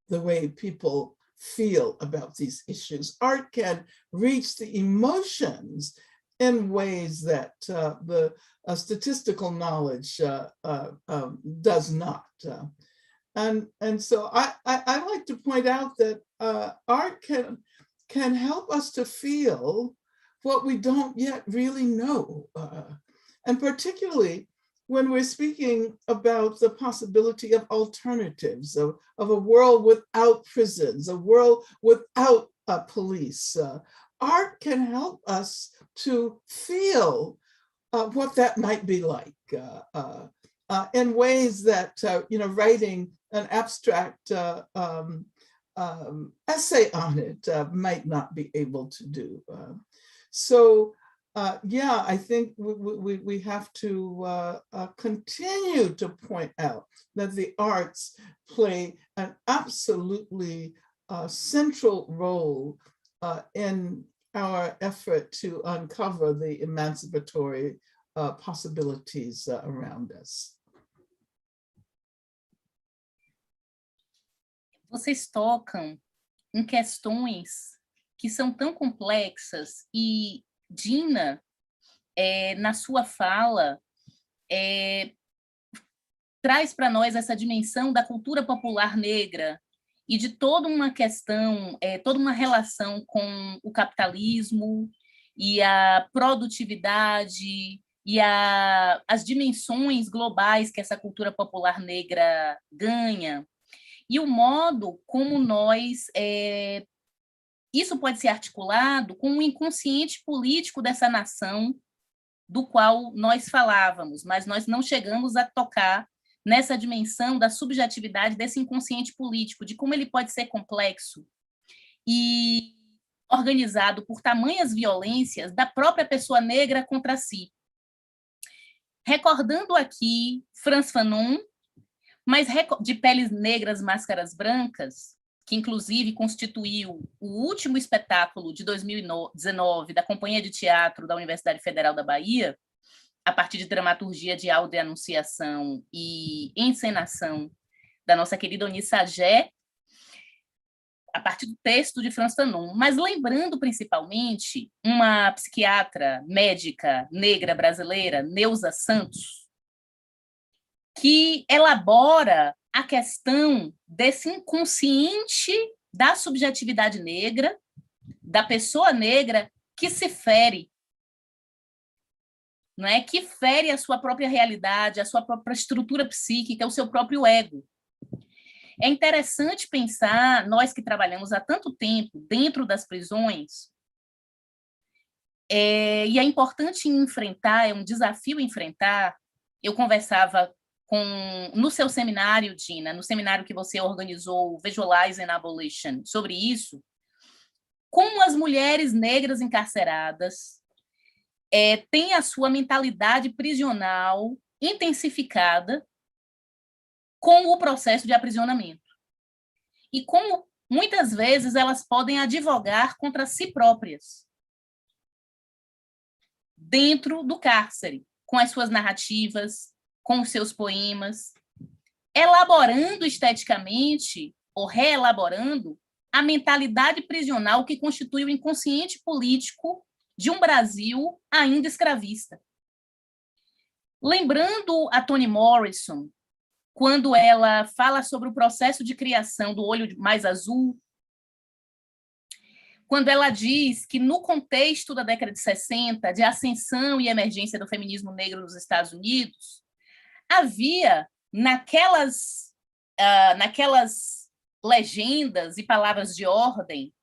the way people feel about these issues. Art can reach the emotions in ways that the statistical knowledge does not. And so I like to point out that art can help us to feel what we don't yet really know. And particularly when we're speaking about the possibility of alternatives, of a world without prisons, a world without police, art can help us to feel what that might be like in ways that, writing an abstract essay on it might not be able to do. Yeah, I think we have to continue to point out that the arts play an absolutely central role in our effort to uncover the emancipatory possibilities around us. Vocês tocam em questões que são tão complexas e Gina, na sua fala, traz para nós essa dimensão da cultura popular negra e de toda uma questão, toda uma relação com o capitalismo e a produtividade e as dimensões globais que essa cultura popular negra ganha e o modo como nós... Isso pode ser articulado com o inconsciente político dessa nação do qual nós falávamos, mas nós não chegamos a tocar nessa dimensão da subjetividade desse inconsciente político, de como ele pode ser complexo e organizado por tamanhas violências da própria pessoa negra contra si. Recordando aqui Frantz Fanon, mas de Peles Negras, Máscaras Brancas, que inclusive constituiu o último espetáculo de 2019 da Companhia de Teatro da Universidade Federal da Bahia, a partir de dramaturgia de áudio e anunciação e encenação da nossa querida Oni Sagé, a partir do texto de Frantz Fanon, mas lembrando principalmente uma psiquiatra médica negra brasileira, Neuza Santos, que elabora a questão desse inconsciente da subjetividade negra, da pessoa negra que se fere, não é? Que fere a sua própria realidade, a sua própria estrutura psíquica, o seu próprio ego. É interessante pensar, nós que trabalhamos há tanto tempo dentro das prisões, e é importante enfrentar, é um desafio enfrentar. Eu conversava no seu seminário, Gina, no seminário que você organizou, Visualizing Abolition, sobre isso, como as mulheres negras encarceradas têm a sua mentalidade prisional intensificada com o processo de aprisionamento. E como, muitas vezes, elas podem advogar contra si próprias dentro do cárcere, com as suas narrativas, com os seus poemas, elaborando esteticamente ou reelaborando a mentalidade prisional que constitui o inconsciente político de um Brasil ainda escravista. Lembrando a Toni Morrison, quando ela fala sobre o processo de criação do olho mais azul, quando ela diz que, no contexto da década de 60, de ascensão e emergência do feminismo negro nos Estados Unidos, havia naquelas legendas e palavras de ordem,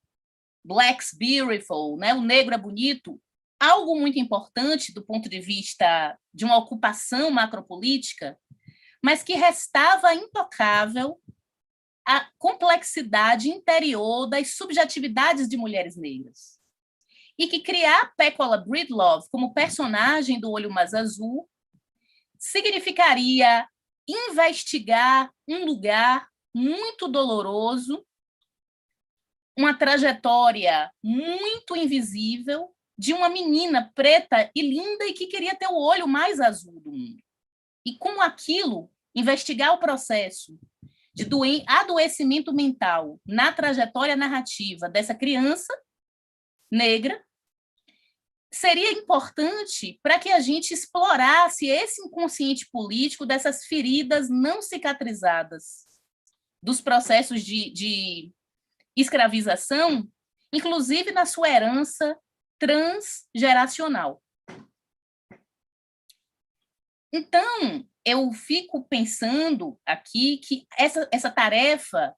Black's Beautiful, né, o negro é bonito, algo muito importante do ponto de vista de uma ocupação macropolítica, mas que restava intocável a complexidade interior das subjetividades de mulheres negras. E que criar Pecola Breedlove como personagem do Olho Mais Azul significaria investigar um lugar muito doloroso, uma trajetória muito invisível de uma menina preta e linda e que queria ter o olho mais azul do mundo. E com aquilo, investigar o processo de adoecimento mental na trajetória narrativa dessa criança negra, seria importante para que a gente explorasse esse inconsciente político dessas feridas não cicatrizadas dos processos de escravização, inclusive na sua herança transgeracional. Então, eu fico pensando aqui que essa tarefa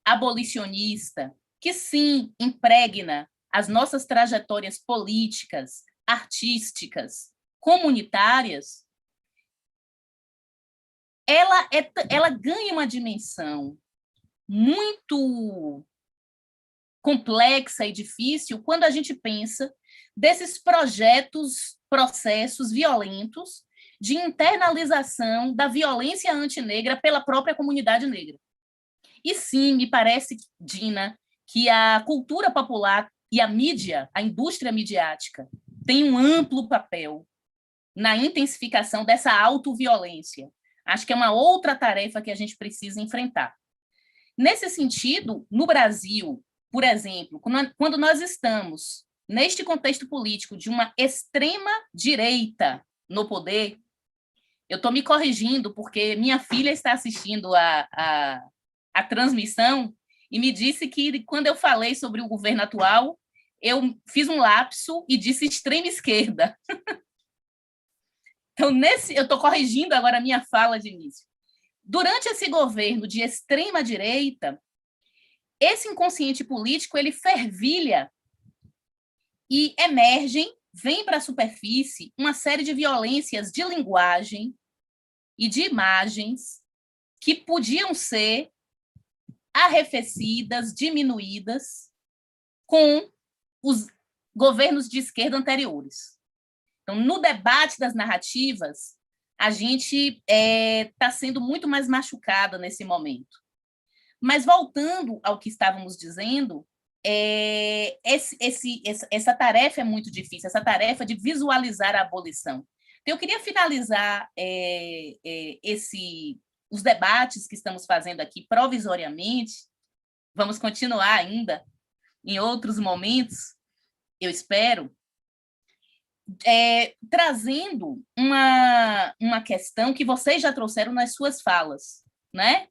abolicionista, que sim impregna as nossas trajetórias políticas, artísticas, comunitárias, ela ganha uma dimensão muito complexa e difícil quando a gente pensa desses processos violentos de internalização da violência antinegra pela própria comunidade negra. E sim, me parece, Gina, que a cultura popular e a mídia, a indústria midiática, tem um amplo papel na intensificação dessa autoviolência. Acho que é uma outra tarefa que a gente precisa enfrentar. Nesse sentido, no Brasil, por exemplo, quando nós estamos neste contexto político de uma extrema-direita no poder, eu estou me corrigindo porque minha filha está assistindo a transmissão e me disse que, quando eu falei sobre o governo atual, eu fiz um lapso e disse extrema-esquerda. Então, eu estou corrigindo agora a minha fala de início. Durante esse governo de extrema-direita, esse inconsciente político ele fervilha e vem para a superfície uma série de violências de linguagem e de imagens que podiam ser arrefecidas, diminuídas com os governos de esquerda anteriores. Então, no debate das narrativas, a gente está sendo muito mais machucada nesse momento. Mas, voltando ao que estávamos dizendo, essa tarefa é muito difícil, essa tarefa de visualizar a abolição. Então, eu queria finalizar os debates que estamos fazendo aqui provisoriamente, vamos continuar ainda em outros momentos, eu espero, trazendo uma questão que vocês já trouxeram nas suas falas, né?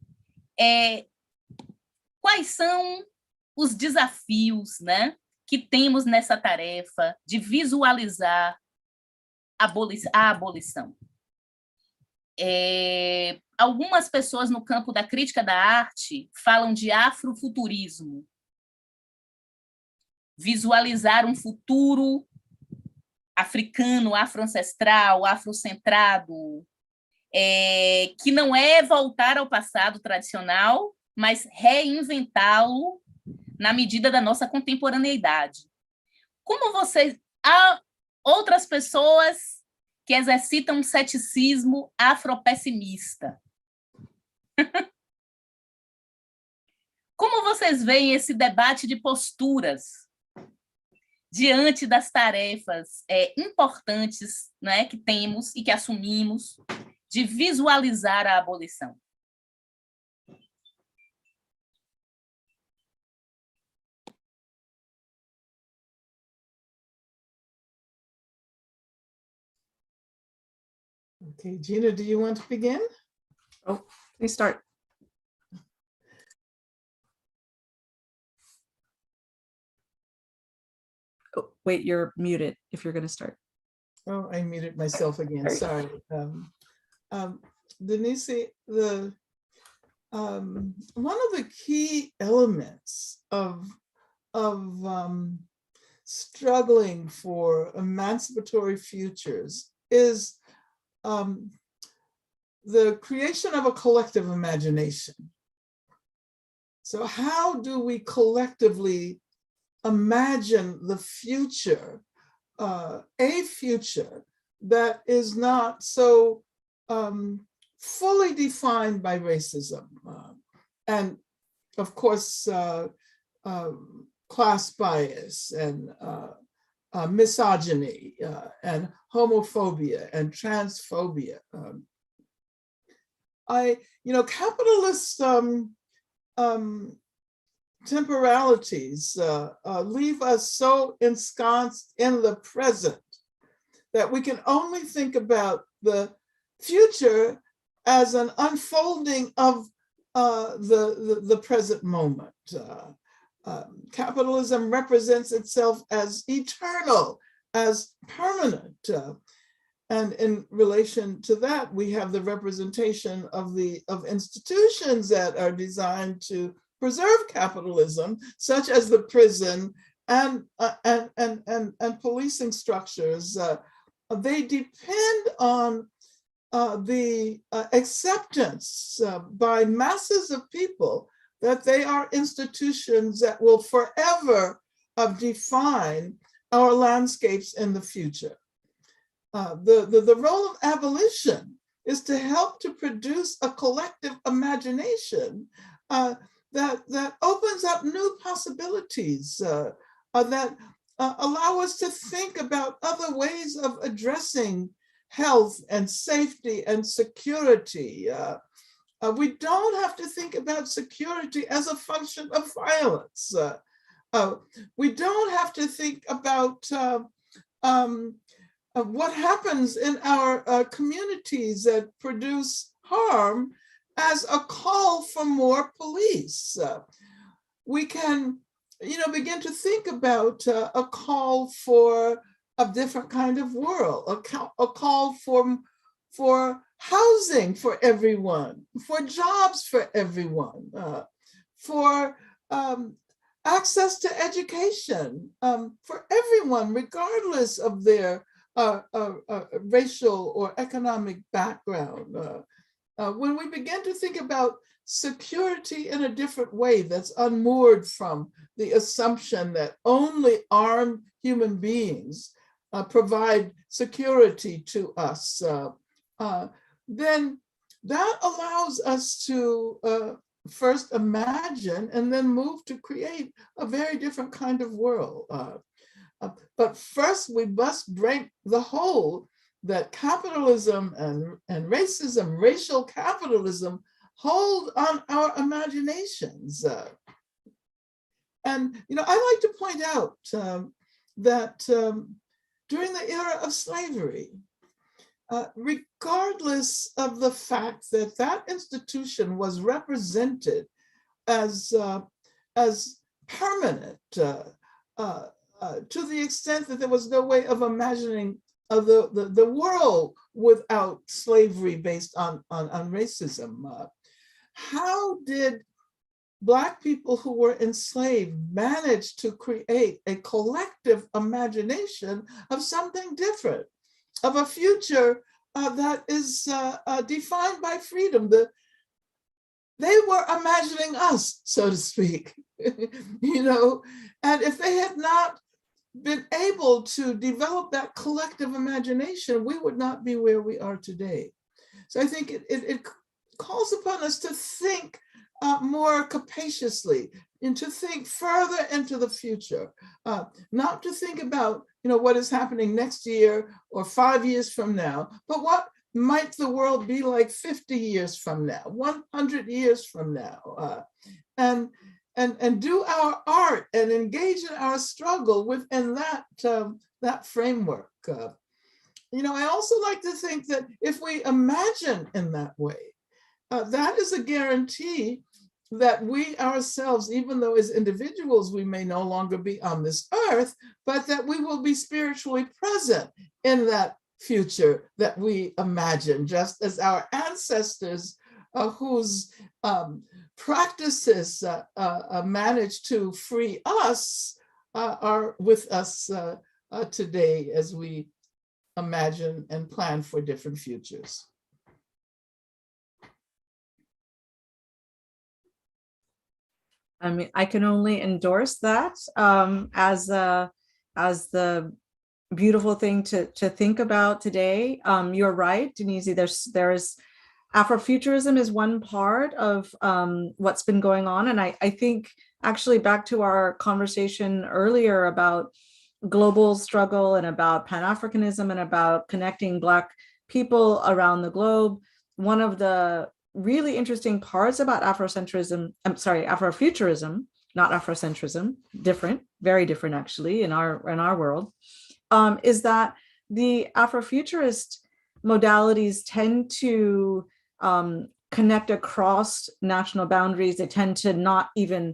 Quais são os desafios, né, que temos nessa tarefa de visualizar a abolição? Algumas pessoas no campo da crítica da arte falam de afrofuturismo, visualizar um futuro africano, afroancestral, afrocentrado, que não é voltar ao passado tradicional, mas reinventá-lo na medida da nossa contemporaneidade. Como há outras pessoas que exercitam um ceticismo afropessimista. Como vocês veem esse debate de posturas diante das tarefas importantes, né, que temos e que assumimos de visualizar a abolição? Okay, Gina, do you want to begin? Oh, Please start. Oh, wait, you're muted if you're going to start. Oh, I muted myself again. Sorry. Denise, one of the key elements of struggling for emancipatory futures is the creation of a collective imagination. So how do we collectively imagine the future, a future that is not so fully defined by racism and, of course, class bias and misogyny and homophobia and transphobia. Capitalist temporalities leave us so ensconced in the present that we can only think about the future as an unfolding of the present moment. Capitalism represents itself as eternal, as permanent. And in relation to that, we have the representation of institutions that are designed to preserve capitalism, such as the prison and policing structures. They depend on the acceptance by masses of people that they are institutions that will forever define our landscapes in the future. The role of abolition is to help to produce a collective imagination that opens up new possibilities, that allow us to think about other ways of addressing health and safety and security. We don't have to think about security as a function of violence. We don't have to think about what happens in our communities that produce harm as a call for more police. We can, begin to think about a call for a different kind of world, a call for housing for everyone, for jobs for everyone, for access to education for everyone, regardless of their racial or economic background. When we begin to think about security in a different way that's unmoored from the assumption that only armed human beings provide security to us, then that allows us to first imagine and then move to create a very different kind of world. But first we must break the hold that capitalism and racism, racial capitalism, hold on our imaginations. And I like to point out that during the era of slavery, regardless of the fact that that institution was represented as permanent, to the extent that there was no way of imagining the world without slavery based on racism. How did Black people who were enslaved manage to create a collective imagination of something different, of a future that is defined by freedom? They were imagining us, so to speak, and if they had not been able to develop that collective imagination, we would not be where we are today. So I think it calls upon us to think more capaciously and to think further into the future, not to think about what is happening next year or 5 years from now, but what might the world be like 50 years from now, 100 years from now, and do our art and engage in our struggle within that framework. I also like to think that if we imagine in that way, that is a guarantee that we ourselves, even though as individuals we may no longer be on this earth, but that we will be spiritually present in that future that we imagine, just as our ancestors whose practices managed to free us are with us today as we imagine and plan for different futures. I mean, I can only endorse that as the beautiful thing to think about today. You're right, Denise. There's Afrofuturism is one part of what's been going on, and I think actually back to our conversation earlier about global struggle and about Pan-Africanism and about connecting Black people around the globe. One of the really interesting parts about Afrofuturism, not Afrocentrism, different, very different actually in our world, is that the Afrofuturist modalities tend to connect across national boundaries. They tend to not even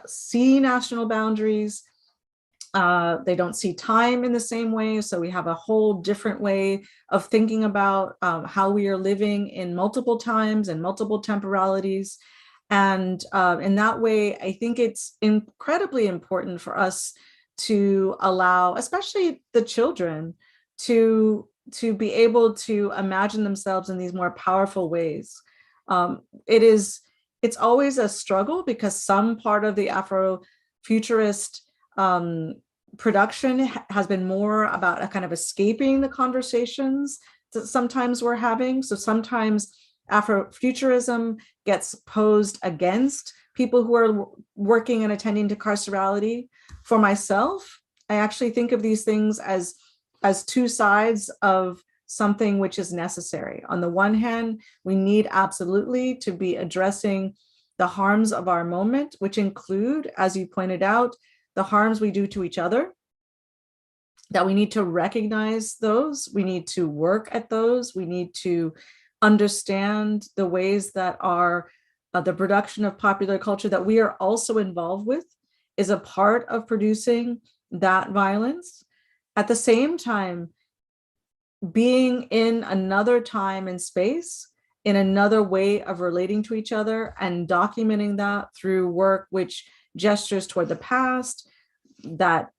see national boundaries. They don't see time in the same way. So we have a whole different way of thinking about how we are living in multiple times and multiple temporalities. And in that way, I think it's incredibly important for us to allow, especially the children, to be able to imagine themselves in these more powerful ways. It's always a struggle because some part of the Afrofuturist production has been more about a kind of escaping the conversations that sometimes we're having. So sometimes Afrofuturism gets posed against people who are working and attending to carcerality. For myself, I actually think of these things as two sides of something which is necessary. On the one hand, we need absolutely to be addressing the harms of our moment, which include, as you pointed out, the harms we do to each other, that we need to recognize those, we need to work at those, we need to understand the ways that are the production of popular culture that we are also involved with is a part of producing that violence. At the same time, being in another time and space, in another way of relating to each other and documenting that through work which gestures toward the past, that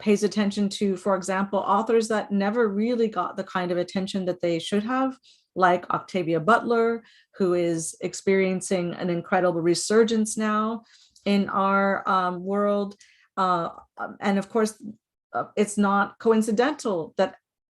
pays attention to, for example, authors that never really got the kind of attention that they should have, like Octavia Butler, who is experiencing an incredible resurgence now in our world. And of course, it's not coincidental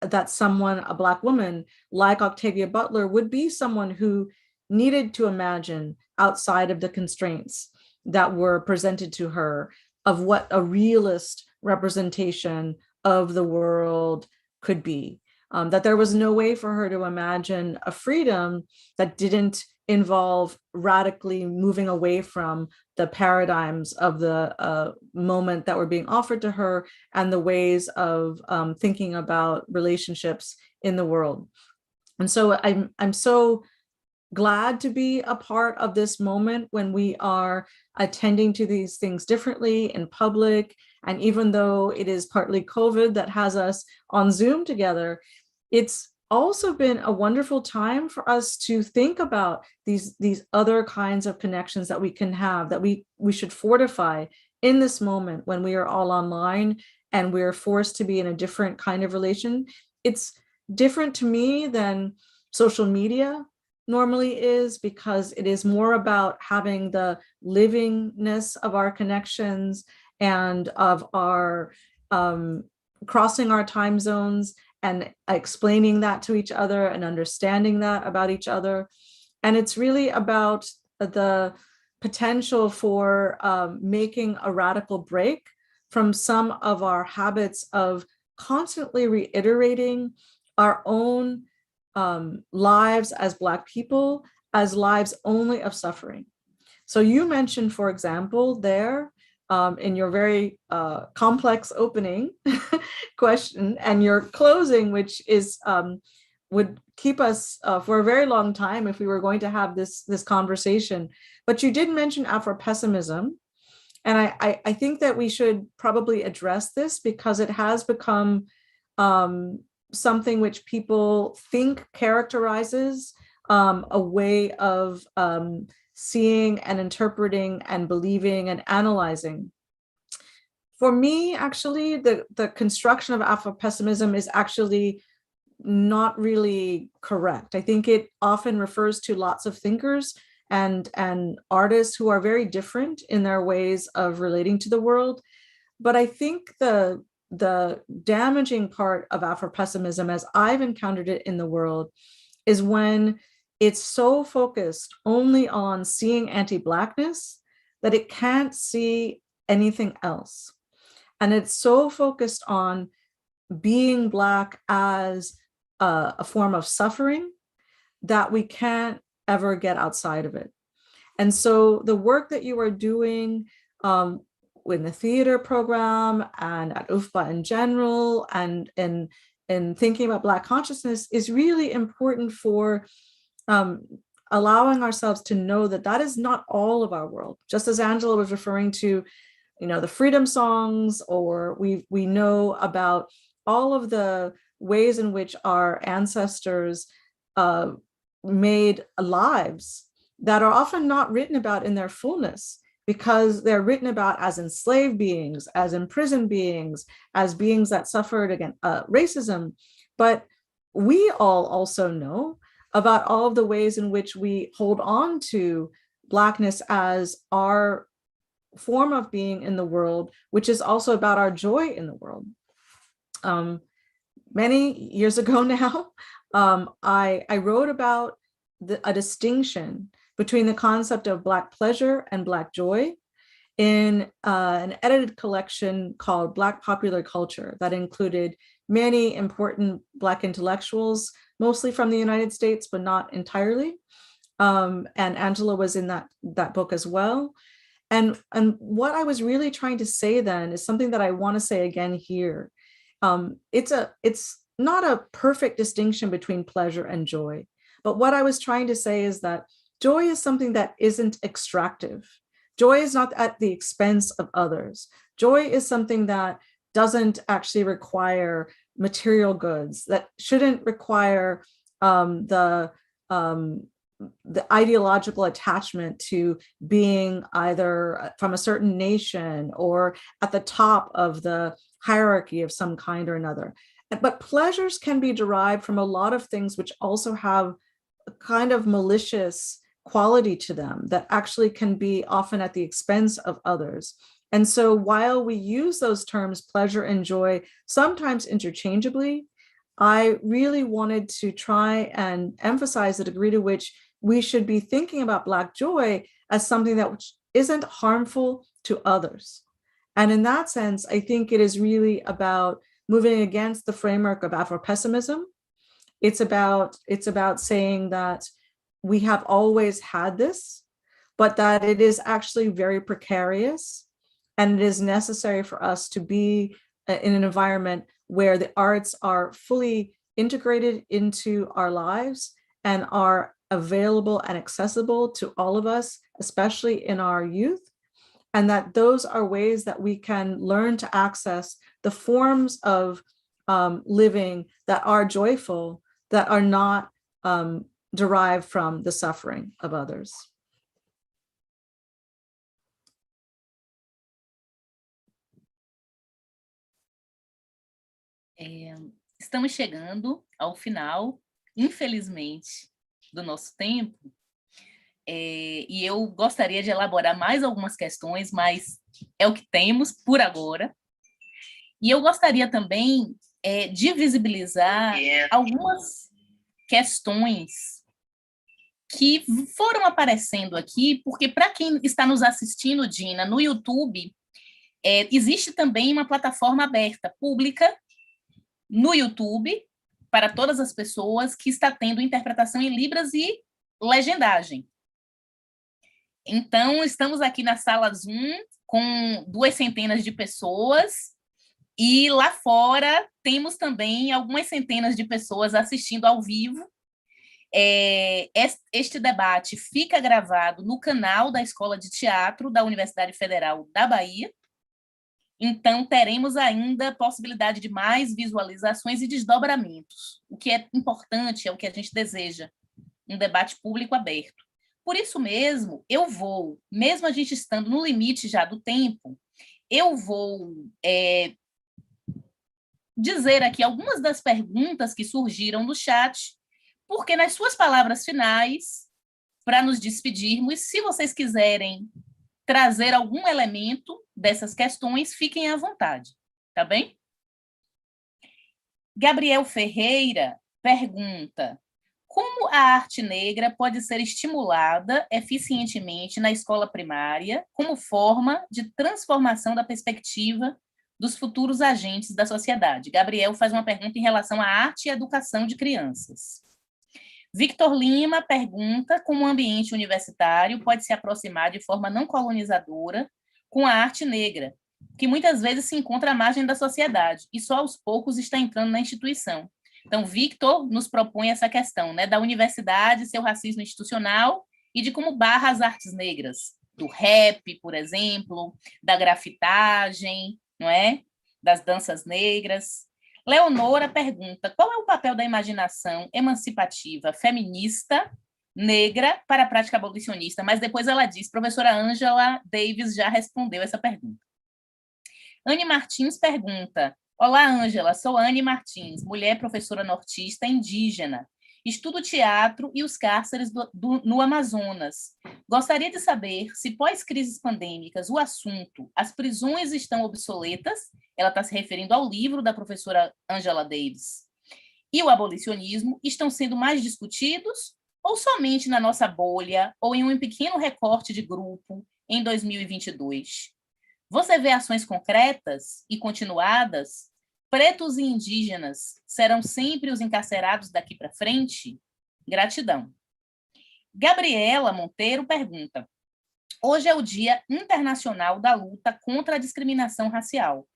that someone, a Black woman like Octavia Butler, would be someone who needed to imagine outside of the constraints that were presented to her of what a realist representation of the world could be. That there was no way for her to imagine a freedom that didn't involve radically moving away from the paradigms of the moment that were being offered to her and the ways of thinking about relationships in the world. And so I'm so glad to be a part of this moment when we are attending to these things differently in public. And even though it is partly COVID that has us on Zoom together, it's also been a wonderful time for us to think about these other kinds of connections that we can have, that we should fortify in this moment when we are all online and we're forced to be in a different kind of relation. It's different to me than social media normally is, because it is more about having the livingness of our connections and of our crossing our time zones and explaining that to each other and understanding that about each other. And it's really about the potential for making a radical break from some of our habits of constantly reiterating our own lives as Black people as lives only of suffering. So you mentioned, for example, there in your very complex opening question and your closing, which is would keep us for a very long time if we were going to have this conversation. But you did mention Afropessimism, and I think that we should probably address this because it has become something which people think characterizes a way of seeing and interpreting and believing and analyzing. For me, actually, the construction of Afropessimism is actually not really correct. I think it often refers to lots of thinkers and artists who are very different in their ways of relating to the world. But I think the damaging part of Afropessimism, as I've encountered it in the world, is when it's so focused only on seeing anti-Blackness that it can't see anything else. And it's so focused on being Black as a form of suffering that we can't ever get outside of it. And so the work that you are doing in the theater program and at UFBA in general and in thinking about Black consciousness is really important for allowing ourselves to know that that is not all of our world. Just as Angela was referring to, the freedom songs, or we know about all of the ways in which our ancestors made lives that are often not written about in their fullness, because they're written about as enslaved beings, as imprisoned beings, as beings that suffered against racism. But we all also know about all of the ways in which we hold on to Blackness as our form of being in the world, which is also about our joy in the world. Many years ago now, I wrote about a distinction between the concept of Black pleasure and Black joy in an edited collection called Black Popular Culture that included many important Black intellectuals, mostly from the United States, but not entirely. And Angela was in that book as well. And what I was really trying to say then is something that I want to say again here. It's not a perfect distinction between pleasure and joy, but what I was trying to say is that joy is something that isn't extractive. Joy is not at the expense of others. Joy is something that doesn't actually require material goods, that shouldn't require the ideological attachment to being either from a certain nation or at the top of the hierarchy of some kind or another. But pleasures can be derived from a lot of things which also have a kind of malicious quality to them that actually can be often at the expense of others. And so while we use those terms, pleasure and joy, sometimes interchangeably, I really wanted to try and emphasize the degree to which we should be thinking about Black joy as something that isn't harmful to others. And in that sense, I think it is really about moving against the framework of Afropessimism. It's about saying that we have always had this, but that it is actually very precarious, and it is necessary for us to be in an environment where the arts are fully integrated into our lives and are available and accessible to all of us, especially in our youth, and that those are ways that we can learn to access the forms of living that are joyful, that are not derived from the suffering of others. Estamos chegando ao final, infelizmente, do nosso tempo, e eu gostaria de elaborar mais algumas questões, mas é o que temos por agora. E eu gostaria também de visibilizar algumas questões que foram aparecendo aqui, porque para quem está nos assistindo, Gina, no YouTube, existe também uma plataforma aberta, pública, no YouTube, para todas as pessoas, que está tendo interpretação em Libras e legendagem. Então, estamos aqui na sala Zoom com 200 de pessoas, E lá fora temos também algumas centenas de pessoas assistindo ao vivo. Este debate fica gravado no canal da Escola de Teatro da Universidade Federal da Bahia. Então, teremos ainda possibilidade de mais visualizações e desdobramentos. O que é importante, é o que a gente deseja, um debate público aberto. Por isso mesmo, eu vou, mesmo a gente estando no limite já do tempo, eu vou dizer aqui algumas das perguntas que surgiram no chat, porque nas suas palavras finais, para nos despedirmos, se vocês quiserem trazer algum elemento dessas questões, fiquem à vontade, tá bem? Gabriel Ferreira pergunta: como a arte negra pode ser estimulada eficientemente na escola primária como forma de transformação da perspectiva dos futuros agentes da sociedade? Gabriel faz uma pergunta em relação à arte e educação de crianças. Victor Lima pergunta como o ambiente universitário pode se aproximar de forma não colonizadora com a arte negra, que muitas vezes se encontra à margem da sociedade e só aos poucos está entrando na instituição. Então, Victor nos propõe essa questão, né, da universidade, seu racismo institucional e de como barra as artes negras, do rap, por exemplo, da grafitagem, não é? Das danças negras. Leonora pergunta: qual é o papel da imaginação emancipativa feminista negra para a prática abolicionista? Mas depois ela diz: professora Angela Davis já respondeu essa pergunta. Anne Martins pergunta: olá, Ângela, sou Anne Martins, mulher professora nortista indígena. Estudo teatro e os cárceres no Amazonas. Gostaria de saber se, pós-crises pandêmicas, o assunto, as prisões estão obsoletas, ela está se referindo ao livro da professora Angela Davis, e o abolicionismo estão sendo mais discutidos, ou somente na nossa bolha, ou em um pequeno recorte de grupo em 2022? Você vê ações concretas e continuadas? Pretos e indígenas serão sempre os encarcerados daqui para frente? Gratidão. Gabriela Monteiro pergunta: hoje é o Dia Internacional da Luta contra a Discriminação Racial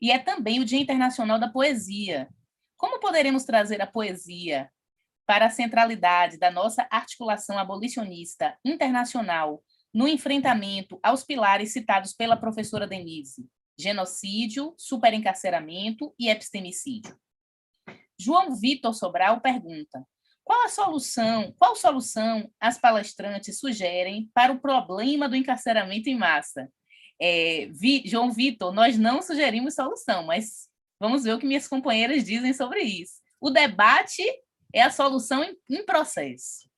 e é também o Dia Internacional da Poesia. Como poderemos trazer a poesia para a centralidade da nossa articulação abolicionista internacional no enfrentamento aos pilares citados pela professora Denise: genocídio, superencarceramento e epistemicídio? João Vitor Sobral pergunta: qual solução as palestrantes sugerem para o problema do encarceramento em massa? João Vitor, nós não sugerimos solução, mas vamos ver o que minhas companheiras dizem sobre isso. O debate é a solução em processo.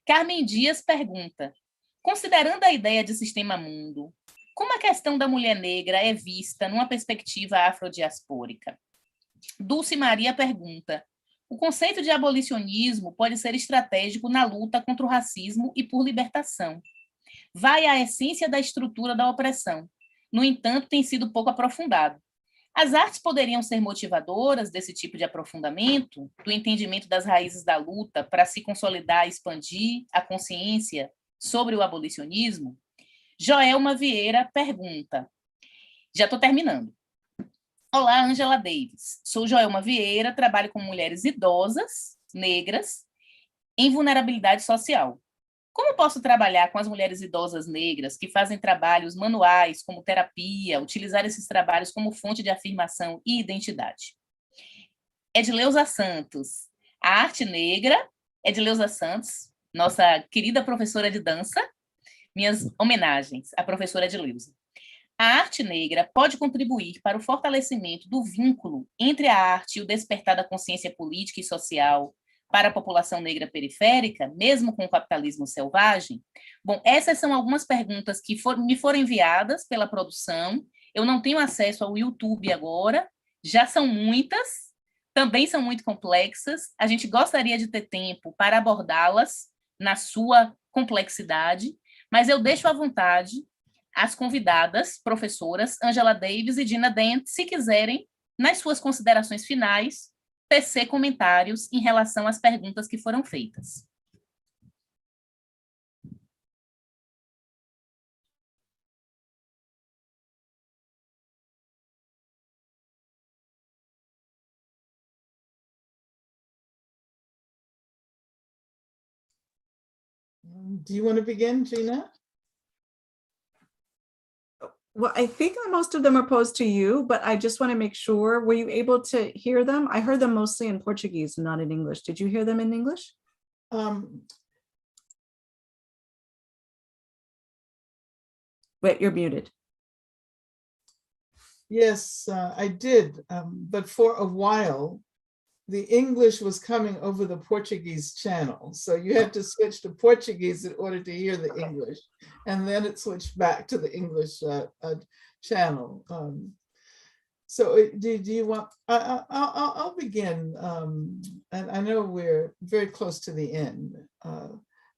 Carmen Dias pergunta: considerando a ideia de sistema mundo, como a questão da mulher negra é vista numa perspectiva afrodiaspórica? Dulce Maria pergunta: o conceito de abolicionismo pode ser estratégico na luta contra o racismo e por libertação. Vai à essência da estrutura da opressão. No entanto, tem sido pouco aprofundado. As artes poderiam ser motivadoras desse tipo de aprofundamento, do entendimento das raízes da luta para se consolidar e expandir a consciência sobre o abolicionismo? Joelma Vieira pergunta: já estou terminando. Olá, Angela Davis. Sou Joelma Vieira, trabalho com mulheres idosas, negras, em vulnerabilidade social. Como posso trabalhar com as mulheres idosas negras que fazem trabalhos manuais, como terapia, utilizar esses trabalhos como fonte de afirmação e identidade? Edileuza Santos. A arte negra, Edileuza Santos, nossa querida professora de dança, minhas homenagens à professora Edileuza. A arte negra pode contribuir para o fortalecimento do vínculo entre a arte e o despertar da consciência política e social para a população negra periférica, mesmo com o capitalismo selvagem? Bom, essas são algumas perguntas que me foram enviadas pela produção. Eu não tenho acesso ao YouTube agora, já são muitas, também são muito complexas. A gente gostaria de ter tempo para abordá-las na sua complexidade, mas eu deixo à vontade as convidadas, professoras Angela Davis e Gina Dent, se quiserem, nas suas considerações finais, tecer comentários em relação às perguntas que foram feitas. Do you want to begin, Gina? Well, I think that most of them are posed to you, but I just want to make sure, were you able to hear them? I heard them mostly in Portuguese, not in English. Did you hear them in English? Wait, you're muted. Yes, I did, but for a while, the English was coming over the Portuguese channel. So you had to switch to Portuguese in order to hear the English. And then it switched back to the English channel. So do you want, I'll begin. And I know we're very close to the end.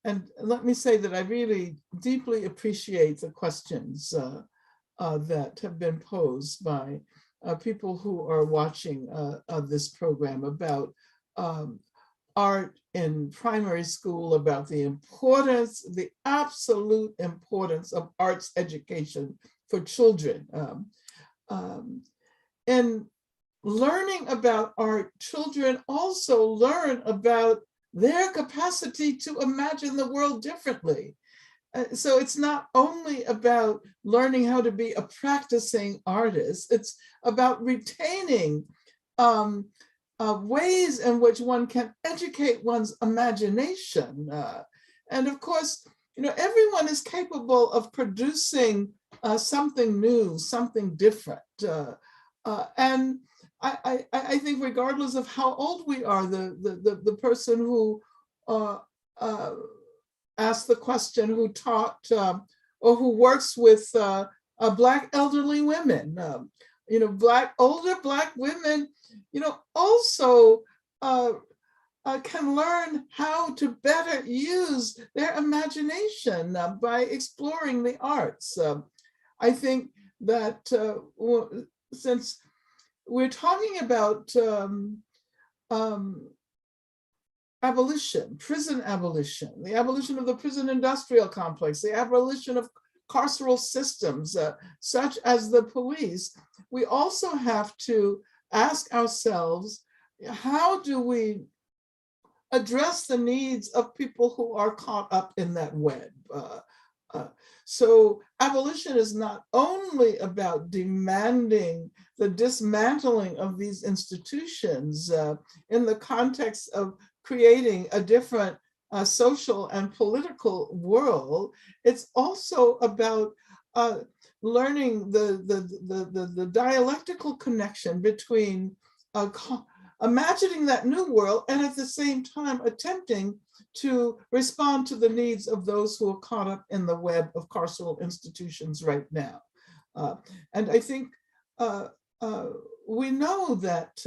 And let me say that I really deeply appreciate the questions that have been posed by people who are watching this program about art in primary school, about the importance, the absolute importance of arts education for children. And learning about art, children also learn about their capacity to imagine the world differently. So it's not only about learning how to be a practicing artist, it's about retaining ways in which one can educate one's imagination. And of course, you know, everyone is capable of producing something new, something different. And I think regardless of how old we are, the person who asked the question, who taught or who works with Black elderly women, you know, older Black women, you know, also can learn how to better use their imagination by exploring the arts. I think that since we're talking about abolition, prison abolition, the abolition of the prison industrial complex, the abolition of carceral systems such as the police, we also have to ask ourselves, how do we address the needs of people who are caught up in that web? So abolition is not only about demanding the dismantling of these institutions in the context of creating a different social and political world, it's also about learning the dialectical connection between imagining that new world and at the same time attempting to respond to the needs of those who are caught up in the web of carceral institutions right now. And I think we know that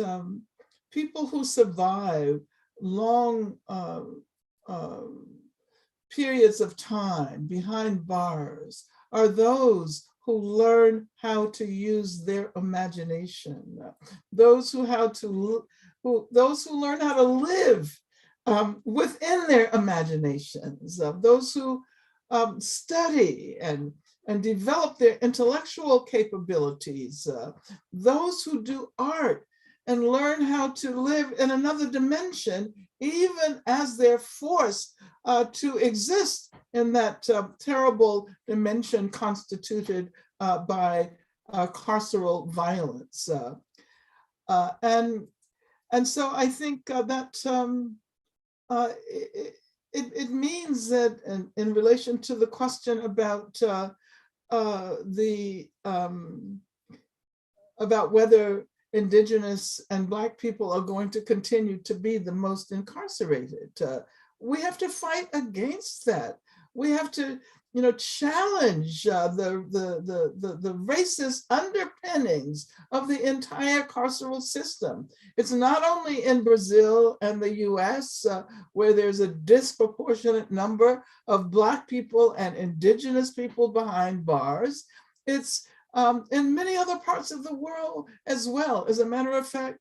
people who survive long periods of time behind bars are those who learn how to use their imagination, those who learn how to live within their imaginations, those who study and develop their intellectual capabilities, those who do art and learn how to live in another dimension, even as they're forced to exist in that terrible dimension constituted by carceral violence. And so I think that it means that in relation to the question about about whether Indigenous and Black people are going to continue to be the most incarcerated, we have to fight against that. We have to, you know, challenge the racist underpinnings of the entire carceral system. It's not only in Brazil and the US where there's a disproportionate number of Black people and Indigenous people behind bars. It's in many other parts of the world as well. As a matter of fact,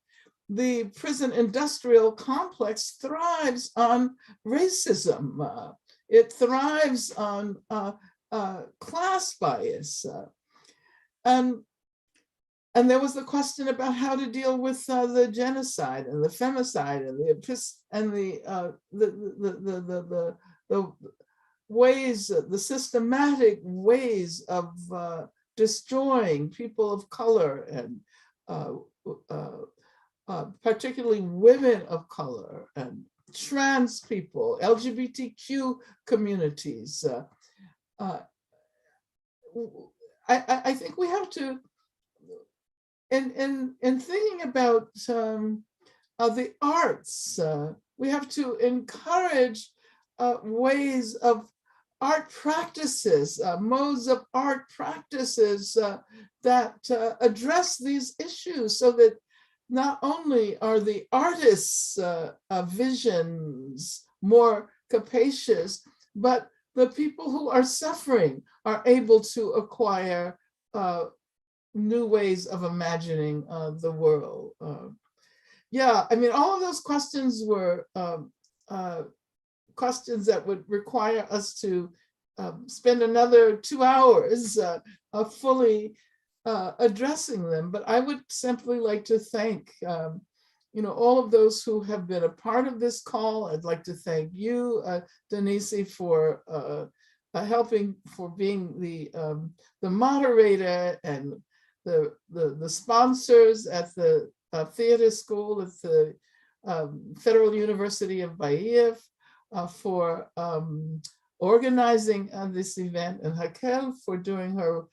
the prison industrial complex thrives on racism. It thrives on class bias. And there was the question about how to deal with the genocide and the femicide and ways, the systematic ways of destroying people of color and particularly women of color and trans people, LGBTQ communities. I think we have to, in thinking about the arts, we have to encourage ways of art practices, modes of art practices that address these issues, so that not only are the artists' visions more capacious, but the people who are suffering are able to acquire new ways of imagining the world. Yeah, I mean, all of those questions were questions that would require us to spend another 2 hours fully addressing them. But I would simply like to thank all of those who have been a part of this call. I'd like to thank you, Denise, for helping, for being the moderator, and the sponsors at the theater school at the Federal University of Bahia for organizing this event, and Raquel for doing her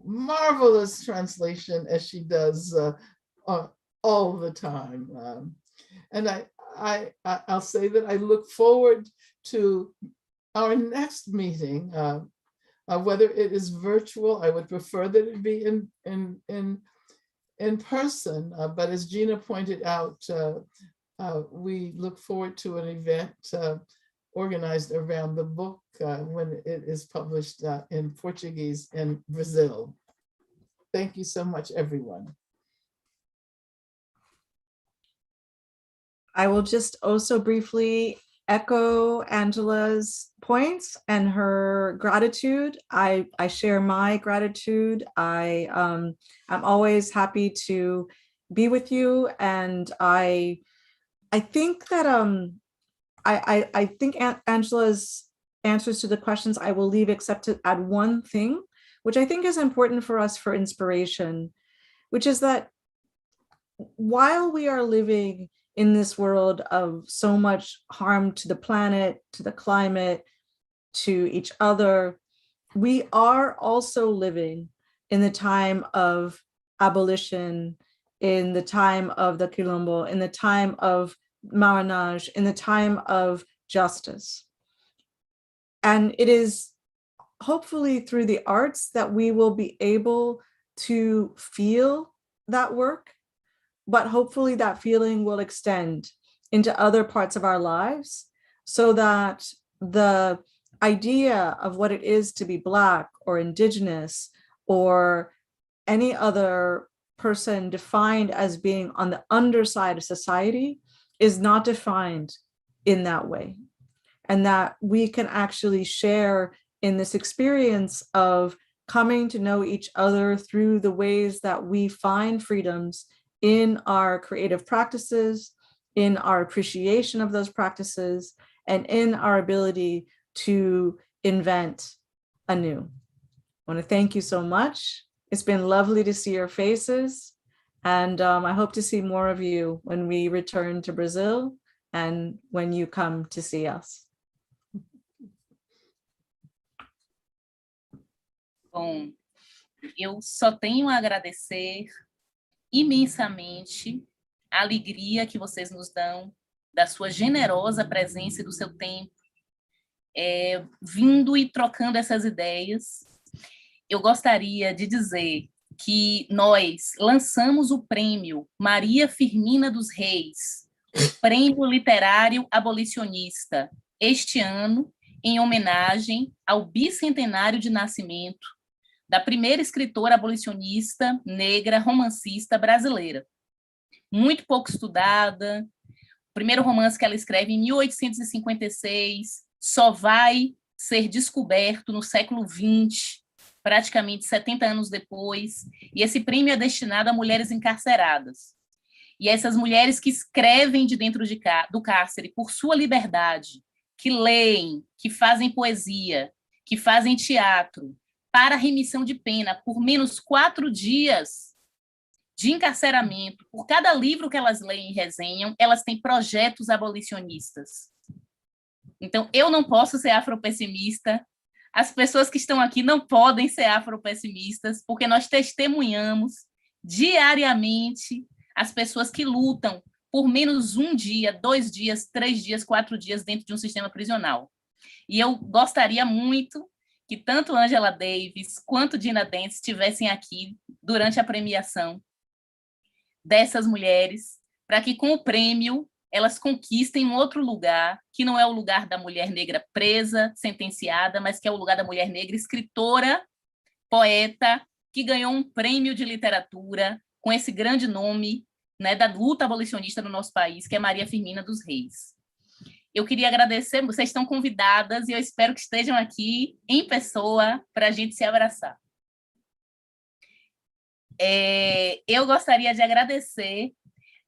marvelous translation, as she does all the time. And I'll say that I look forward to our next meeting, whether it is virtual. I would prefer that it be in person, but as Gina pointed out, we look forward to an event organized around the book when it is published in Portuguese in Brazil. Thank you so much, everyone. I will just also briefly echo Angela's points and her gratitude. I share my gratitude. I'm always happy to be with you, and I think that I think Angela's answers to the questions I will leave, except to add one thing, which I think is important for us for inspiration, which is that while we are living in this world of so much harm to the planet, to the climate, to each other, we are also living in the time of abolition, in the time of the Quilombo, in the time of Maranhão, in the time of justice. And it is hopefully through the arts that we will be able to feel that work, but hopefully that feeling will extend into other parts of our lives, so that the idea of what it is to be Black or Indigenous or any other person defined as being on the underside of society is not defined in that way, and that we can actually share in this experience of coming to know each other through the ways that we find freedoms in our creative practices, in our appreciation of those practices, and in our ability to invent anew. I want to thank you so much. It's been lovely to see your faces. And I hope to see more of you when we return to Brazil and when you come to see us. Bom, eu só tenho a agradecer imensamente a alegria que vocês nos dão, da sua generosa presença e do seu tempo, vindo e trocando essas ideias. Eu gostaria de dizer que nós lançamos o prêmio Maria Firmina dos Reis, o Prêmio Literário Abolicionista, este ano, em homenagem ao bicentenário de nascimento da primeira escritora abolicionista negra romancista brasileira. Muito pouco estudada, o primeiro romance que ela escreve em 1856, só vai ser descoberto no século XX, praticamente 70 anos depois, e esse prêmio é destinado a mulheres encarceradas. E essas mulheres que escrevem de dentro do cárcere por sua liberdade, que leem, que fazem poesia, que fazem teatro, para remissão de pena por menos 4 dias de encarceramento, por cada livro que elas leem e resenham, elas têm projetos abolicionistas. Então, eu não posso ser afropessimista, as pessoas que estão aqui não podem ser afropessimistas, porque nós testemunhamos diariamente as pessoas que lutam por menos 1 dia, 2 dias, 3 dias, 4 dias dentro de um sistema prisional. E eu gostaria muito que tanto Angela Davis quanto Gina Dent estivessem aqui durante a premiação dessas mulheres, para que com o prêmio elas conquistem um outro lugar, que não é o lugar da mulher negra presa, sentenciada, mas que é o lugar da mulher negra escritora, poeta, que ganhou um prêmio de literatura com esse grande nome, né, da luta abolicionista no nosso país, que é Maria Firmina dos Reis. Eu queria agradecer, vocês estão convidadas e eu espero que estejam aqui em pessoa para a gente se abraçar. Eu gostaria de agradecer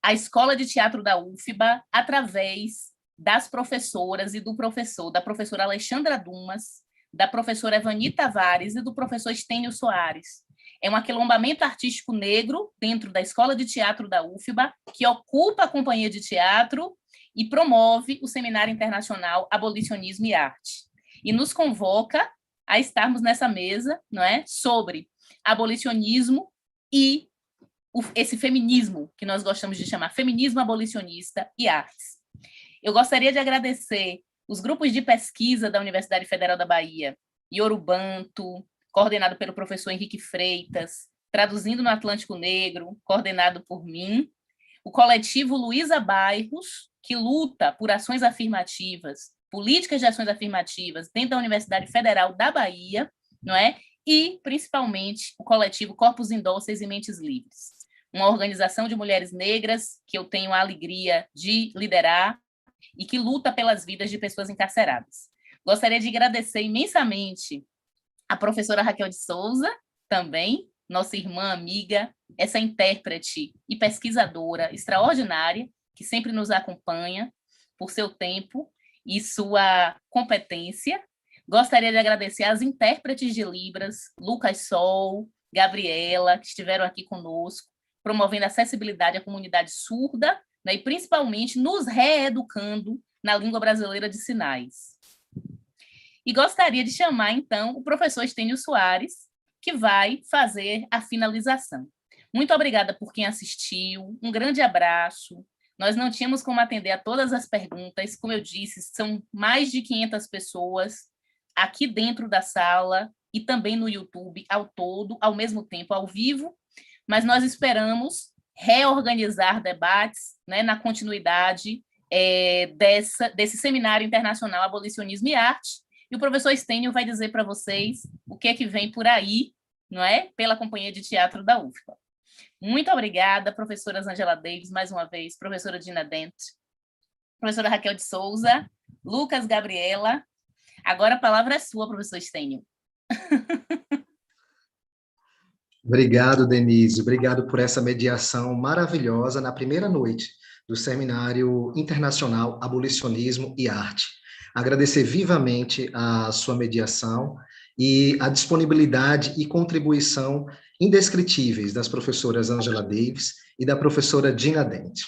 a Escola de Teatro da UFBA, através das professoras e do professor, da professora Alexandra Dumas, da professora Evani Tavares e do professor Estênio Soares. É um aquilombamento artístico negro dentro da Escola de Teatro da UFBA, que ocupa a companhia de teatro e promove o Seminário Internacional Abolicionismo e Arte. E nos convoca a estarmos nessa mesa, não é, sobre abolicionismo e esse feminismo, que nós gostamos de chamar feminismo abolicionista e artes. Eu gostaria de agradecer os grupos de pesquisa da Universidade Federal da Bahia, Yorubanto, coordenado pelo professor Henrique Freitas, Traduzindo no Atlântico Negro, coordenado por mim, o coletivo Luísa Bairros, que luta por ações afirmativas, políticas de ações afirmativas dentro da Universidade Federal da Bahia, não é? E, principalmente, o coletivo Corpos Indóceis e Mentes Livres, uma organização de mulheres negras que eu tenho a alegria de liderar e que luta pelas vidas de pessoas encarceradas. Gostaria de agradecer imensamente a professora Raquel de Souza, também, nossa irmã, amiga, essa intérprete e pesquisadora extraordinária, que sempre nos acompanha por seu tempo e sua competência. Gostaria de agradecer às intérpretes de Libras, Lucas Sol, Gabriela, que estiveram aqui conosco, promovendo acessibilidade à comunidade surda, né, e principalmente nos reeducando na língua brasileira de sinais. E gostaria de chamar, então, o professor Estênio Soares, que vai fazer a finalização. Muito obrigada por quem assistiu, um grande abraço. Nós não tínhamos como atender a todas as perguntas, como eu disse, são mais de 500 pessoas aqui dentro da sala e também no YouTube, ao todo, ao mesmo tempo, ao vivo, mas nós esperamos reorganizar debates, né, na continuidade desse Seminário Internacional Abolicionismo e Arte, e o professor Estênio vai dizer para vocês o que é que vem por aí, não é? Pela Companhia de Teatro da UFBA. Muito obrigada, professoras Angela Davis, mais uma vez, professora Gina Dent, professora Raquel de Souza, Lucas, Gabriela. Agora a palavra é sua, professor Estênio. Obrigado, Denise. Obrigado por essa mediação maravilhosa na primeira noite do Seminário Internacional Abolicionismo e Arte. Agradecer vivamente a sua mediação e a disponibilidade e contribuição indescritíveis das professoras Angela Davis e da professora Gina Dent.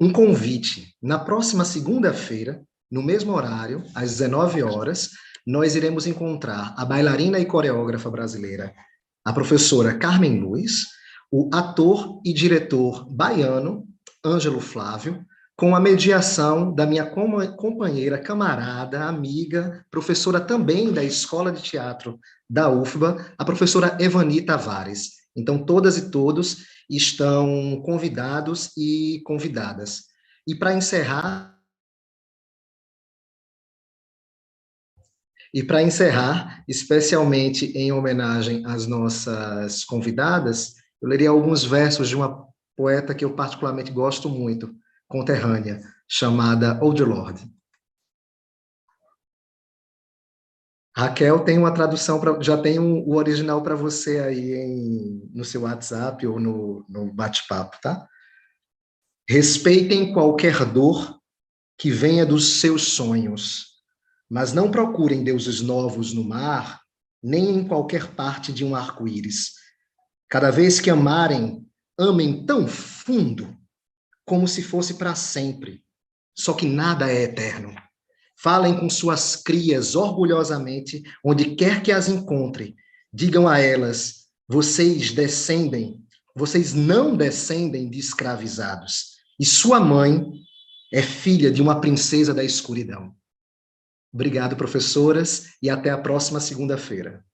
Um convite, na próxima segunda-feira, no mesmo horário, às 19 horas, nós iremos encontrar a bailarina e coreógrafa brasileira, a professora Carmen Luiz, o ator e diretor baiano, Ângelo Flávio, com a mediação da minha companheira, camarada, amiga, professora também da Escola de Teatro da UFBA, a professora Evani Tavares. Então, todas e todos estão convidados e convidadas. E para encerrar, especialmente em homenagem às nossas convidadas, eu leria alguns versos de uma poeta que eu particularmente gosto muito, conterrânea, chamada Áudio. Raquel tem uma tradução, já tem o original para você aí no seu WhatsApp ou no bate-papo, tá? Respeitem qualquer dor que venha dos seus sonhos, mas não procurem deuses novos no mar, nem em qualquer parte de um arco-íris. Cada vez que amarem, amem tão fundo, como se fosse para sempre. Só que nada é eterno. Falem com suas crias orgulhosamente, onde quer que as encontrem. Digam a elas, vocês não descendem de escravizados. E sua mãe é filha de uma princesa da escuridão. Obrigado, professoras, e até a próxima segunda-feira.